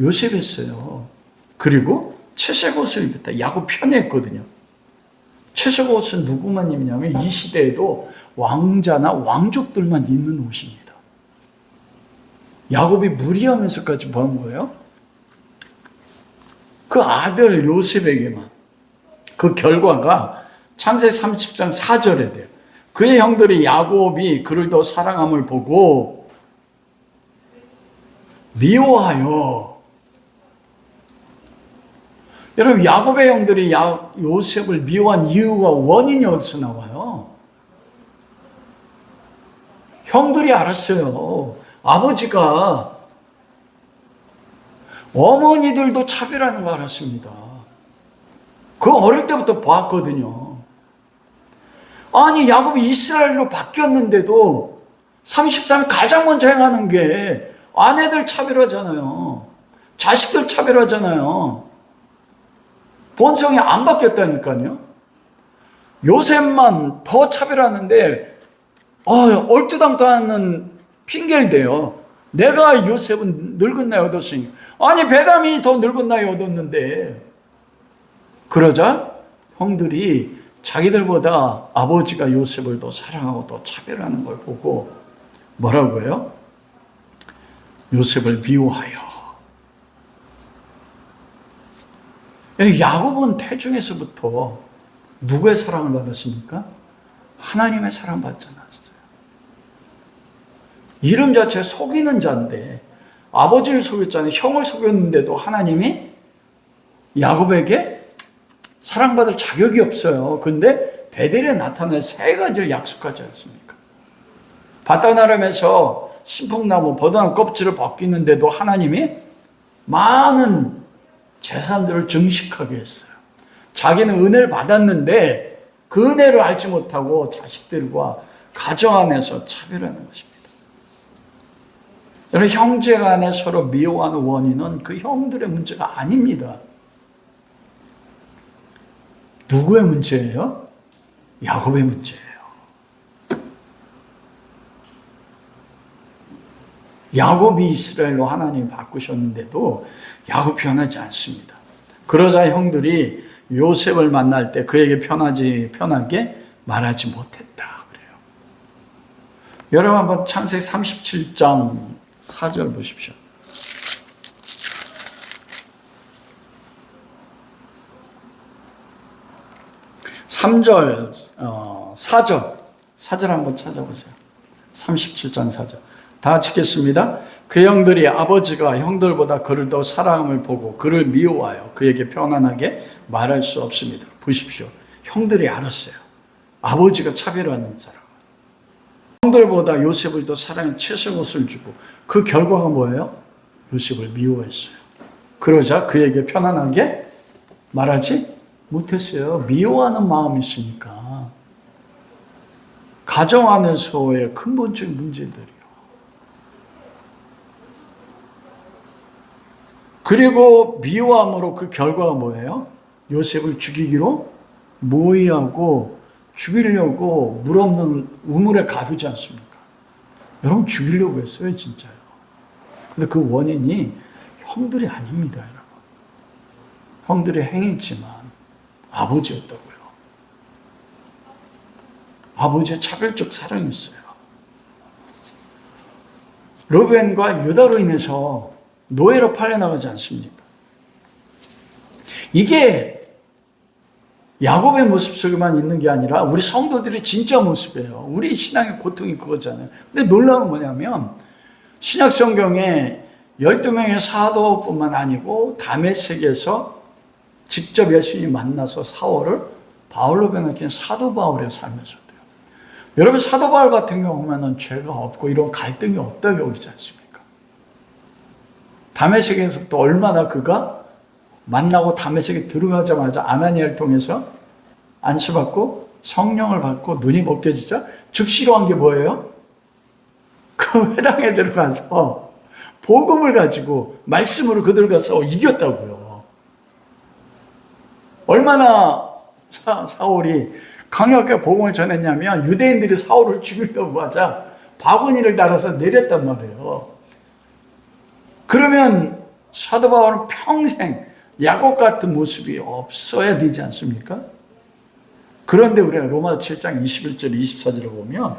요셉이었어요. 그리고 채색 옷을 입었다. 야곱 편했거든요. 채색 옷은 누구만 입냐면 이 시대에도 왕자나 왕족들만 입는 옷입니다. 야곱이 무리하면서까지 뭐 한 거예요? 그 아들 요셉에게만. 그 결과가 창세기 30장 4절에 돼요. 그의 형들이 야곱이 그를 더 사랑함을 보고 미워하여. 여러분, 야곱의 형들이 요셉을 미워한 이유와 원인이 어디서 나와요? 형들이 알았어요. 아버지가 어머니들도 차별하는 거 알았습니다. 그거 어릴 때부터 봤거든요. 아니, 야곱이 이스라엘로 바뀌었는데도 33년 가장 먼저 행하는 게 아내들 차별하잖아요. 자식들 차별하잖아요. 본성이 안 바뀌었다니까요. 요셉만 더 차별하는데 얼토당토하는 핑계를 대요. 내가 요셉은 늙은 나이 얻었으니, 아니 베다민이 더 늙은 나이 얻었는데. 그러자 형들이 자기들보다 아버지가 요셉을 더 사랑하고 더 차별하는 걸 보고 뭐라고 해요? 요셉을 미워하여. 야곱은 태중에서부터 누구의 사랑을 받았습니까? 하나님의 사랑 받지 않았어요. 이름 자체가 속이는 자인데, 아버지를 속였잖아요. 형을 속였는데도 하나님이 야곱에게 사랑받을 자격이 없어요. 근데 베델에 나타날 세 가지를 약속하지 않습니까? 바다나람에서 신풍나무, 버드나무 껍질을 벗기는데도 하나님이 많은 재산들을 증식하게 했어요. 자기는 은혜를 받았는데 그 은혜를 알지 못하고 자식들과 가정 안에서 차별하는 것입니다. 여러분, 형제 간에 서로 미워하는 원인은 그 형들의 문제가 아닙니다. 누구의 문제예요? 야곱의 문제예요. 야곱이 이스라엘로 하나님이 바꾸셨는데도 야곱 편하지 않습니다. 그러자 형들이 요셉을 만날 때 그에게 편하게 말하지 못했다 그래요. 여러분, 한번 창세기 37장 4절 보십시오. 3절, 4절 한번 찾아보세요. 37장 4절. 다 같이 읽겠습니다. 그 형들이 아버지가 형들보다 그를 더 사랑함을 보고 그를 미워하여 그에게 편안하게 말할 수 없습니다. 보십시오. 형들이 알았어요. 아버지가 차별하는 사람. 형들보다 요셉을 더 사랑해 채색옷을 주고 그 결과가 뭐예요? 요셉을 미워했어요. 그러자 그에게 편안하게 말하지 못했어요. 미워하는 마음이 있으니까. 가정 안에서의 근본적인 문제들이요. 그리고 미워함으로 그 결과가 뭐예요? 요셉을 죽이기로 모의하고 죽이려고 물 없는 우물에 가두지 않습니까? 여러분 죽이려고 했어요, 진짜요. 근데 그 원인이 형들이 아닙니다, 여러분. 형들이 행했지만 아버지였다고요. 아버지의 차별적 사랑이 있어요. 르벤과 유다로 인해서 노예로 팔려나가지 않습니까? 이게 야곱의 모습 속에만 있는 게 아니라 우리 성도들의 진짜 모습이에요. 우리 신앙의 고통이 그거잖아요. 근데 놀라운 건 뭐냐면 신약 성경에 12명의 사도뿐만 아니고 다메섹에서 직접 예수님이 만나서 사울을 바울로 변화시킨 사도 바울의 삶에서도요. 여러분 사도 바울 같은 경우는 죄가 없고 이런 갈등이 없다고 여기지 않습니까? 다메섹에서부터 얼마나 그가 만나고 다메섹에 들어가자마자 아나니아를 통해서 안수받고 성령을 받고 눈이 벗겨지자 즉시로 한 게 뭐예요? 그 회당에 들어가서 복음을 가지고 말씀으로 그들 가서 이겼다고요. 얼마나 사울이 강력하게 복음을 전했냐면 유대인들이 사울을 죽이려고 하자 바구니를 달아서 내렸단 말이에요. 그러면 사도 바울은 평생 야곱 같은 모습이 없어야 되지 않습니까? 그런데 우리가 로마서 7장 21절 24절을 보면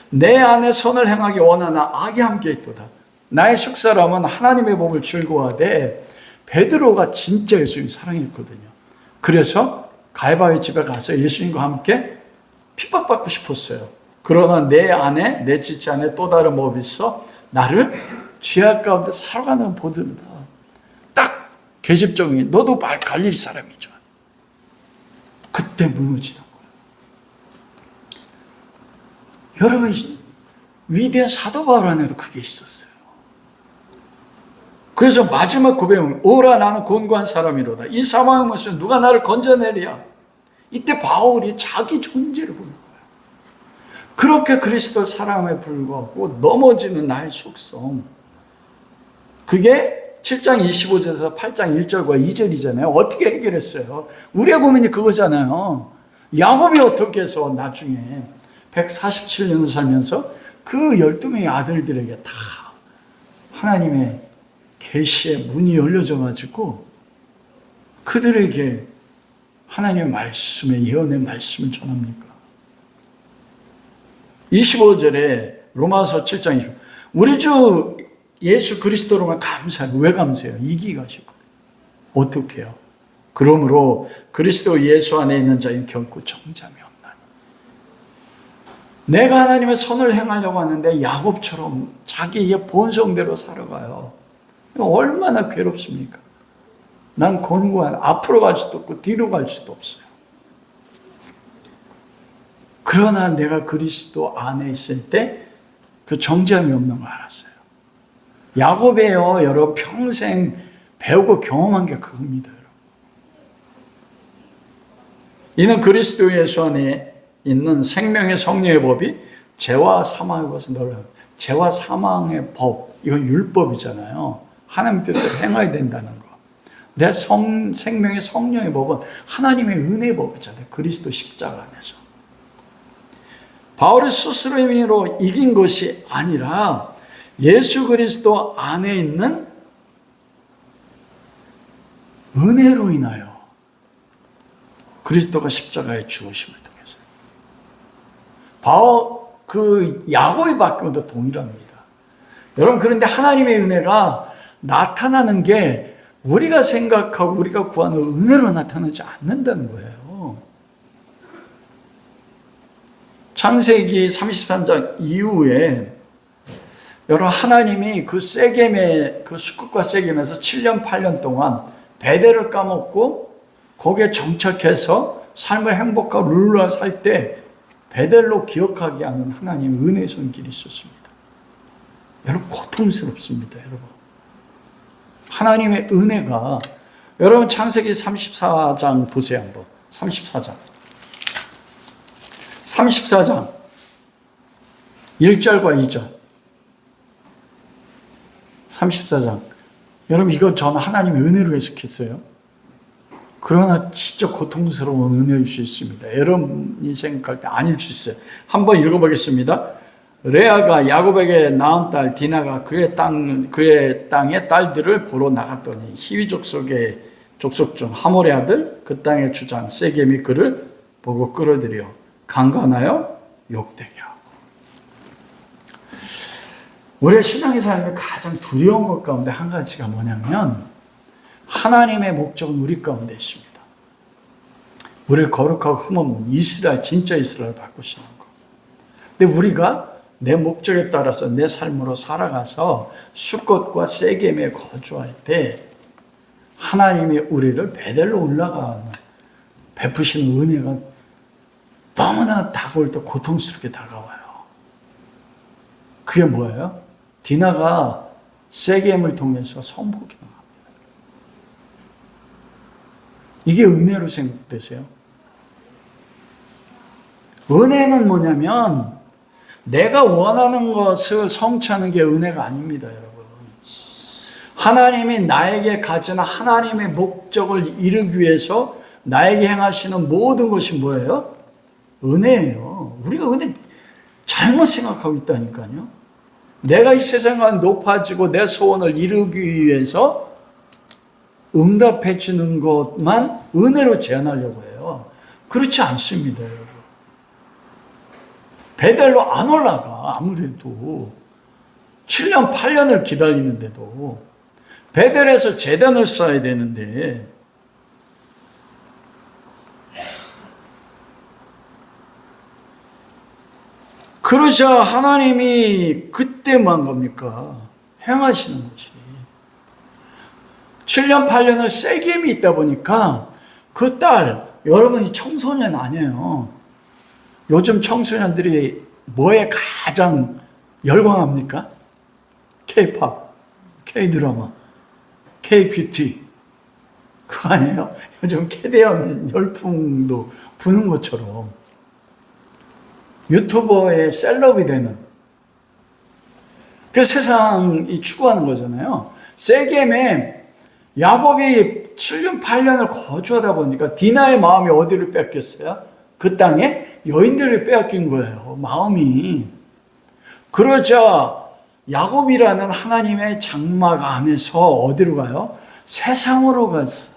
내 안에 선을 행하기 원하나 악이 함께 있도다. 나의 속사람은 하나님의 법을 즐거워하되 베드로가 진짜 예수님 사랑했거든요. 그래서 갈바의 집에 가서 예수님과 함께 핍박받고 싶었어요. 그러나 내 안에 내 지체 안에 또 다른 법이 있어 나를 죄악 가운데 살아가는 보드르다. 딱 계집종이 너도 갈릴리 사람이죠. 그때 무너지는 거예요. 여러분 위대한 사도 바울 안에도 그게 있었어요. 그래서 마지막 고백은 오라 나는 곤고한 사람이로다. 이 사망의 모습 누가 나를 건져내랴. 이때 바울이 자기 존재를 보는 거예요. 그렇게 그리스도를 사랑함에 불구하고 넘어지는 나의 속성. 그게 7장 25절에서 8장 1절과 2절이잖아요. 어떻게 해결했어요? 우리의 고민이 그거잖아요. 야곱이 어떻게 해서 나중에 147년을 살면서 그 12명의 아들들에게 다 하나님의 계시의 문이 열려져 가지고 그들에게 하나님의 말씀의 예언의 말씀을 전합니까? 25절에 로마서 7장 20절 우리 주 예수 그리스도로만 감사해요. 왜 감사해요? 이기가 하셨거든요. 어떻게 해요? 그러므로 그리스도 예수 안에 있는 자는 결코 정잠이 없나니. 내가 하나님의 선을 행하려고 하는데 야곱처럼 자기의 본성대로 살아가요. 얼마나 괴롭습니까? 난 곤고한 앞으로 갈 수도 없고 뒤로 갈 수도 없어요. 그러나 내가 그리스도 안에 있을 때 그 정잠이 없는 걸 알았어요. 야곱이에요. 여러분 평생 배우고 경험한 게 그겁니다. 여러분. 이는 그리스도 예수 안에 있는 생명의 성령의 법이 죄와 사망의 것을 너를 죄와 사망의 법 이건 율법이잖아요. 하나님 뜻대로 행해야 된다는 거. 내 생명의 성령의 법은 하나님의 은혜의 법이잖아요. 그리스도 십자가 안에서. 바울의 스스로의 힘으로 이긴 것이 아니라 예수 그리스도 안에 있는 은혜로 인하여 그리스도가 십자가에 죽으심을 통해서 그 야곱이 받은 것도 동일합니다. 여러분 그런데 하나님의 은혜가 나타나는 게 우리가 생각하고 우리가 구하는 은혜로 나타나지 않는다는 거예요. 창세기 33장 이후에 여러분, 하나님이 그 세겜의 그 수국과 세겜에서 7년 8년 동안 베델을 까먹고 거기에 정착해서 삶을 행복하고 룰루라 살 때 베델로 기억하게 하는 하나님의 은혜의 손길이 있었습니다. 여러분, 고통스럽습니다. 여러분, 하나님의 은혜가, 여러분 창세기 34장 보세요. 한번 34장 1절과 2절 34장. 여러분, 이거 저는 하나님의 은혜로 해석했어요. 그러나 진짜 고통스러운 은혜일 수 있습니다. 여러분이 생각할 때 아닐 수 있어요. 한번 읽어보겠습니다. 레아가 야곱에게 낳은 딸 디나가 그의 땅의 딸들을 보러 나갔더니 히위 족속 중 하몰의 아들 그 땅의 주장 세겜이 그를 보고 끌어들여 강간하여 욕되게 하고. 우리의 신앙의 삶에 가장 두려운 것 가운데 한 가지가 뭐냐면 하나님의 목적은 우리 가운데 있습니다. 우리를 거룩하고 흠없는 이스라엘, 진짜 이스라엘을 바꾸시는 것. 근데 우리가 내 목적에 따라서 내 삶으로 살아가서 숫곳과 세겜에 거주할 때 하나님이 우리를 베델로 올라가는 베푸시는 은혜가 너무나 다가올 때 고통스럽게 다가와요. 그게 뭐예요? 디나가 세겜을 통해서 성복이 나갑니다. 이게 은혜로 생각되세요? 은혜는 뭐냐면 내가 원하는 것을 성취하는 게 은혜가 아닙니다, 여러분. 하나님이 나에게 가진 하나님의 목적을 이루기 위해서 나에게 행하시는 모든 것이 뭐예요? 은혜예요. 우리가 은혜 잘못 생각하고 있다니까요. 내가 이 세상과 높아지고 내 소원을 이루기 위해서 응답해 주는 것만 은혜로 제한하려고 해요. 그렇지 않습니다, 여러분. 베델로 안 올라가. 아무래도 7년 8년을 기다리는데도 베델에서 제단을 쌓아야 되는데 그러자 하나님이 그때 뭐 한 겁니까? 행하시는 것이 7년 8년을 세겜이 있다 보니까 그 딸, 여러분이 청소년 아니에요. 요즘 청소년들이 뭐에 가장 열광합니까? K-팝, K-드라마, K-뷰티. 그거 아니에요? 요즘 캐대한 열풍도 부는 것처럼 유튜버의 셀럽이 되는 그 세상이 추구하는 거잖아요. 세겜에 야곱이 7년 8년을 거주하다 보니까 디나의 마음이 어디를 뺏겼어요? 그 땅에 여인들을 빼앗긴 거예요. 마음이. 그러자 야곱이라는 하나님의 장막 안에서 어디로 가요? 세상으로 갔어.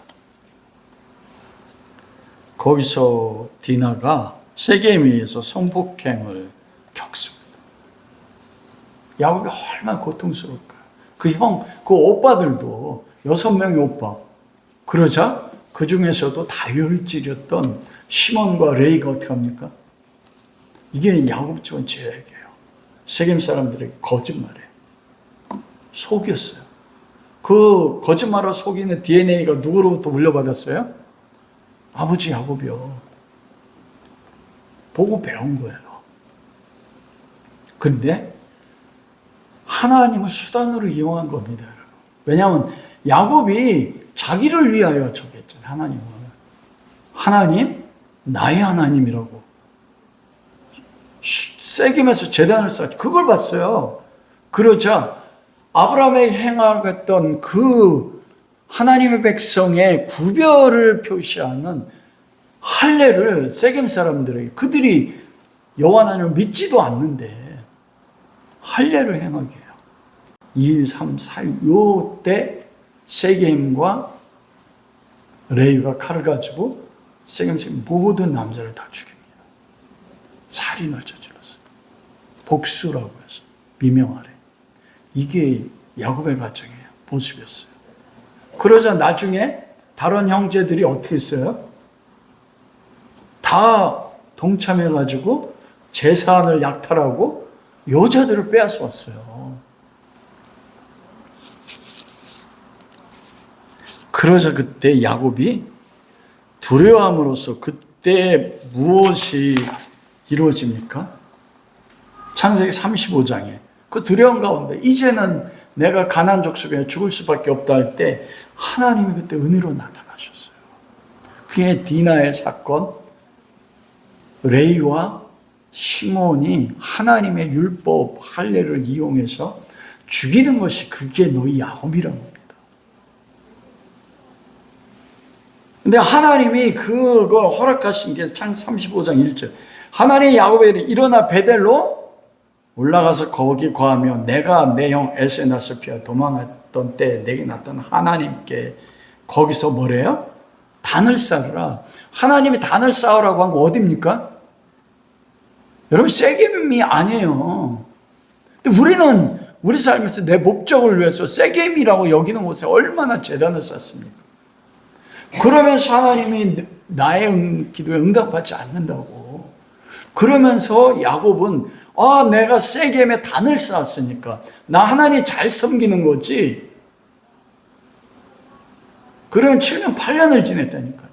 거기서 디나가 세겜에 의해서 성폭행을 겪습니다. 야곱이 얼마나 고통스러울까요? 그 오빠들도 6명의 오빠. 그러자 그 중에서도 다혈질이었던 시몬과 레이가 어떻게 합니까? 이게 야곱 집안 죄악이에요. 세겜 사람들에게 거짓말해. 속였어요. 그 거짓말로 속이는 DNA가 누구로부터 물려받았어요? 아버지 야곱이요. 보고 배운 거예요. 근데 하나님을 수단으로 이용한 겁니다, 여러분. 왜냐하면 야곱이 자기를 위하여 저기 했잖아요. 하나님은. 하나님, 나의 하나님이라고. 세겜에서 제단을 쌓았죠. 그걸 봤어요. 그러자 아브라함이 행하겠던 그 하나님의 백성의 구별을 표시하는 할례를 세겜 사람들에게, 그들이 여호와 하나님을 믿지도 않는데 할례를 행하게 해요. 2일, 3, 4일 요때 세겜과 레위가 칼을 가지고 세겜 모든 남자를 다 죽입니다. 살인을 저질렀어요. 복수라고 해서 미명하래. 이게 야곱의 가정의 모습이었어요. 그러자 나중에 다른 형제들이 어떻게 했어요? 다 동참해가지고 재산을 약탈하고 여자들을 빼앗아 왔어요. 그러자 그때 야곱이 두려움으로써 그때 무엇이 이루어집니까? 창세기 35장에 그 두려움 가운데 이제는 내가 가나안 족속에 죽을 수밖에 없다 할 때 하나님이 그때 은혜로 나타나셨어요. 그게 디나의 사건, 레이와 시몬이 하나님의 율법 할례를 이용해서 죽이는 것이 그게 너희 야곱이라는 겁니다. 근데 하나님이 그걸 허락하신 게 창세기 35장 1절. 하나님이 야곱에게 일어나 베델로 올라가서 거기 거하며 내가 내 형 에서의 낯을 피하 도망했던 때 내게 나타난 하나님께 거기서 뭐래요? 단을 쌓으라. 하나님이 단을 쌓으라고 한 거 어디입니까? 여러분 세겜이 아니에요. 근데 우리는 우리 삶에서 내 목적을 위해서 세겜이라고 여기는 곳에 얼마나 제단을 쌓습니까? 그러면서 하나님이 나의 기도에 응답받지 않는다고. 그러면서 야곱은 내가 세겜에 단을 쌓았으니까 나 하나님 잘 섬기는 거지. 그러면 7년 8년을 지냈다니까요.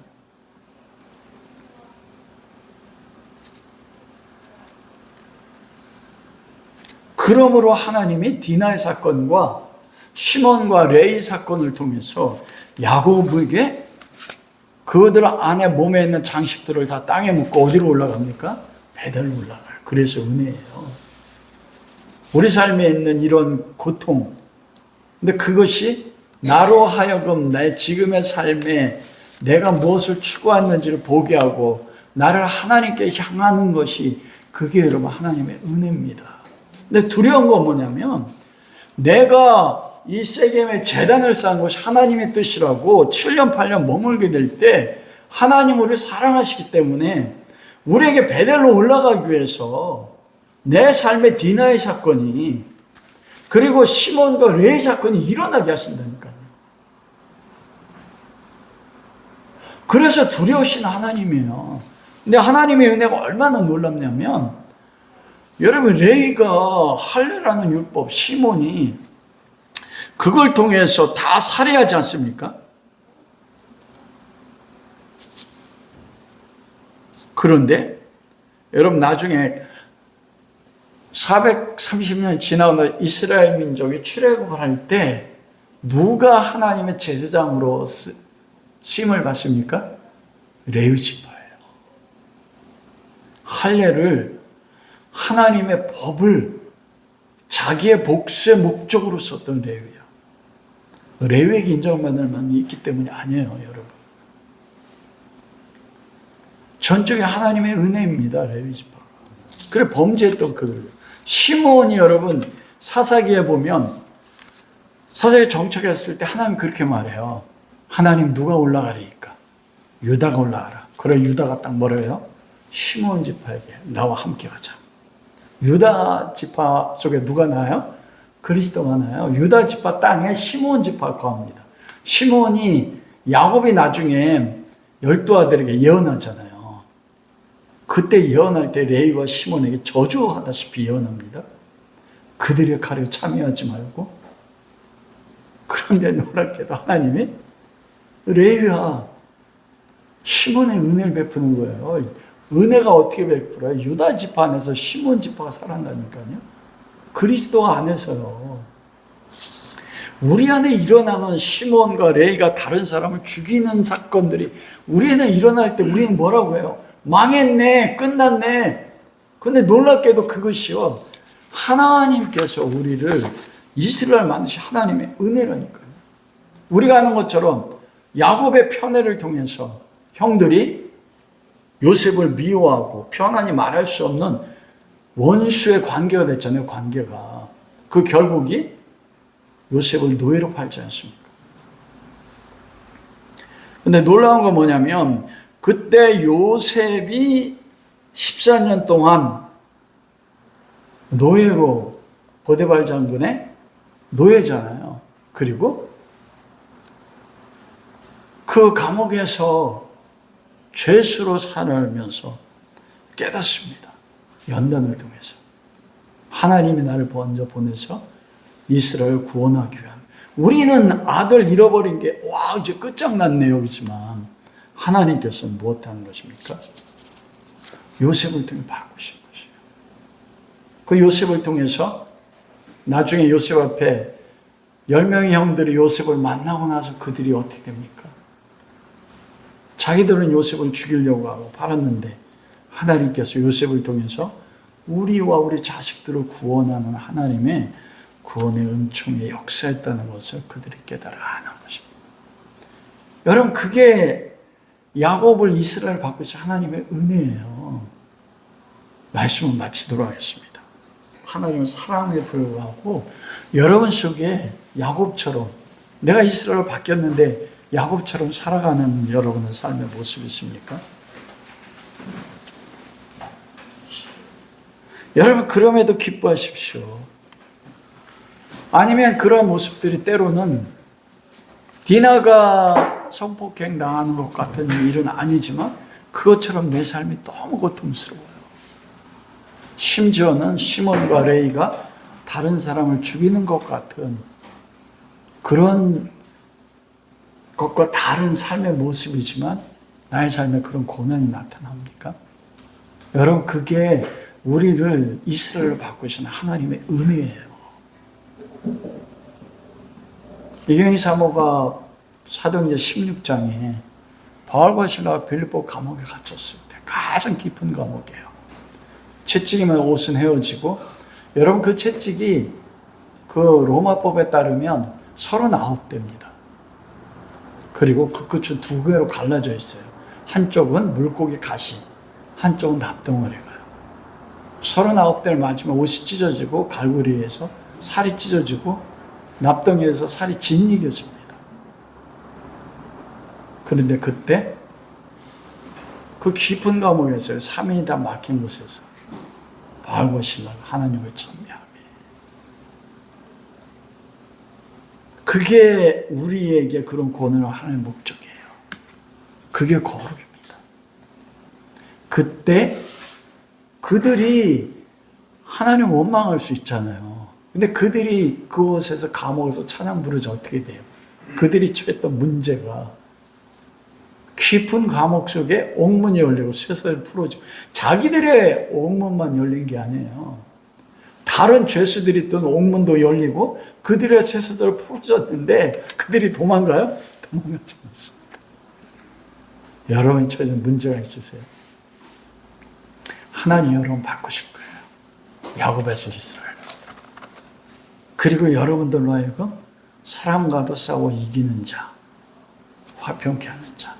그러므로 하나님이 디나의 사건과 시몬과 레이 사건을 통해서 야곱에게 그들 안에 몸에 있는 장식들을 다 땅에 묻고 어디로 올라갑니까? 베델로 올라가요. 그래서 은혜예요. 우리 삶에 있는 이런 고통, 근데 그것이 나로 하여금 내 지금의 삶에 내가 무엇을 추구했는지를 보게 하고 나를 하나님께 향하는 것이 그게 여러분 하나님의 은혜입니다. 근데 두려운 건 뭐냐면 내가 이 세겜에 제단을 쌓은 것이 하나님의 뜻이라고 7년 8년 머물게 될 때 하나님 우리를 사랑하시기 때문에 우리에게 베델로 올라가기 위해서 내 삶의 디나의 사건이 그리고 시몬과 레이 사건이 일어나게 하신다니까요. 그래서 두려우신 하나님이에요. 근데 하나님의 은혜가 얼마나 놀랍냐면 여러분 레이가 할례라는 율법 시몬이 그걸 통해서 다 살해하지 않습니까? 그런데 여러분 나중에 430년 지나고 이스라엘 민족이 출애굽을 할 때 누가 하나님의 제사장으로 쓰임을 받습니까? 레위 지파예요. 할례를 하나님의 법을 자기의 복수의 목적으로 썼던 레위야. 레위에게 인정받을 만이 있기 때문이 아니에요, 여러분. 전적인 하나님의 은혜입니다, 레위 지파가. 그래 범죄했던 그들. 시몬이 여러분 사사기에 보면 사사기 정착했을 때 하나님 그렇게 말해요. 하나님 누가 올라가리까? 유다가 올라가라. 그래 유다가 딱 뭐래요? 시몬 지파에게 나와 함께 가자. 유다 지파 속에 누가 나요? 그리스도가 나요. 유다 지파 땅에 시몬 지파가 거합니다. 시몬이 야곱이 나중에 12아들에게 예언하잖아요. 그때 예언할 때 레이와 시몬에게 저주하다시피 예언합니다. 그들의 칼에 참여하지 말고. 그런데 놀랍게도 하나님이 레이와 시몬의 은혜를 베푸는 거예요. 은혜가 어떻게 베풀어요? 유다 지파 안에서 시몬 지파가 살아난다니까요. 그리스도 안에서요. 우리 안에 일어나는 시몬과 레이가 다른 사람을 죽이는 사건들이 우리는 일어날 때 우리는 뭐라고 해요? 망했네, 끝났네. 근데 놀랍게도 그것이요. 하나님께서 우리를 이스라엘 만드신 하나님의 은혜라니까요. 우리가 아는 것처럼 야곱의 편애를 통해서 형들이 요셉을 미워하고 편안히 말할 수 없는 원수의 관계가 됐잖아요. 관계가. 그 결국이 요셉을 노예로 팔지 않습니까? 근데 놀라운 건 뭐냐면 그때 요셉이 14년 동안 노예로 보디발 장군의 노예잖아요. 그리고 그 감옥에서 죄수로 살면서 깨닫습니다. 연단을 통해서. 하나님이 나를 먼저 보내서 이스라엘 구원하기 위한 우리는 아들 잃어버린 게 와 이제 끝장났네 여기지만 하나님께서는 무엇하는 것입니까? 요셉을 통해 바꾸신 것이에요. 그 요셉을 통해서 나중에 요셉 앞에 10명의 형들이 요셉을 만나고 나서 그들이 어떻게 됩니까? 자기들은 요셉을 죽이려고 하고 팔았는데 하나님께서 요셉을 통해서 우리와 우리 자식들을 구원하는 하나님의 구원의 은총에 역사했다는 것을 그들이 깨달아 아는 것입니다. 여러분 그게 야곱을 이스라엘 바꾸신 하나님의 은혜예요. 말씀을 마치도록 하겠습니다. 하나님은 사랑에 불구하고 여러분 속에 야곱처럼 내가 이스라엘을 바뀌었는데 야곱처럼 살아가는 여러분의 삶의 모습이 있습니까? 여러분 그럼에도 기뻐하십시오. 아니면 그런 모습들이 때로는 디나가 성폭행 당하는 것 같은 일은 아니지만 그것처럼 내 삶이 너무 고통스러워요. 심지어는 시몬과 레이가 다른 사람을 죽이는 것 같은 그런 것과 다른 삶의 모습이지만 나의 삶에 그런 고난이 나타납니까? 여러분 그게 우리를 이스라엘로 바꾸신 하나님의 은혜예요. 이경희 사모가 사도행전 16장에 바울과 실라가 빌립보 감옥에 갇혔을 때 가장 깊은 감옥이에요. 채찍이면 옷은 헤어지고 여러분 그 채찍이 그 로마법에 따르면 39대입니다. 그리고 그 끝은 두 개로 갈라져 있어요. 한쪽은 물고기 가시, 한쪽은 납덩어리가요. 39대를 맞으면 옷이 찢어지고 갈고리에서 살이 찢어지고 납덩이에서 살이 짓이겨집니다. 그런데 그때 그 깊은 감옥에서 3인이 다 막힌 곳에서 바울과 실라가 하나님을 찬미하며 그게 우리에게 그런 구원을 하는 목적이에요. 그게 거룩입니다. 그때 그들이 하나님 원망할 수 있잖아요. 근데 그들이 그곳에서 감옥에서 찬양 부르자 어떻게 돼요? 그들이 처했던 문제가 깊은 감옥 속에 옥문이 열리고 쇠사슬이 풀어지고 자기들의 옥문만 열린 게 아니에요. 다른 죄수들이 있던 옥문도 열리고 그들의 쇠사슬이 풀어졌는데 그들이 도망가요? 도망가지 않습니다. 여러분이 처해진 문제가 있으세요? 하나님 여러분 바꾸실 거예요. 야곱에서 이스라엘. 그리고 여러분들로 하여금 사람과도 싸워 이기는 자, 화평케 하는 자,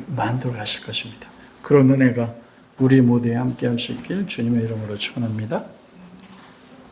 만들어 가실 것입니다. 그런 은혜가 우리 모두에 함께 할 수 있길 주님의 이름으로 축원합니다.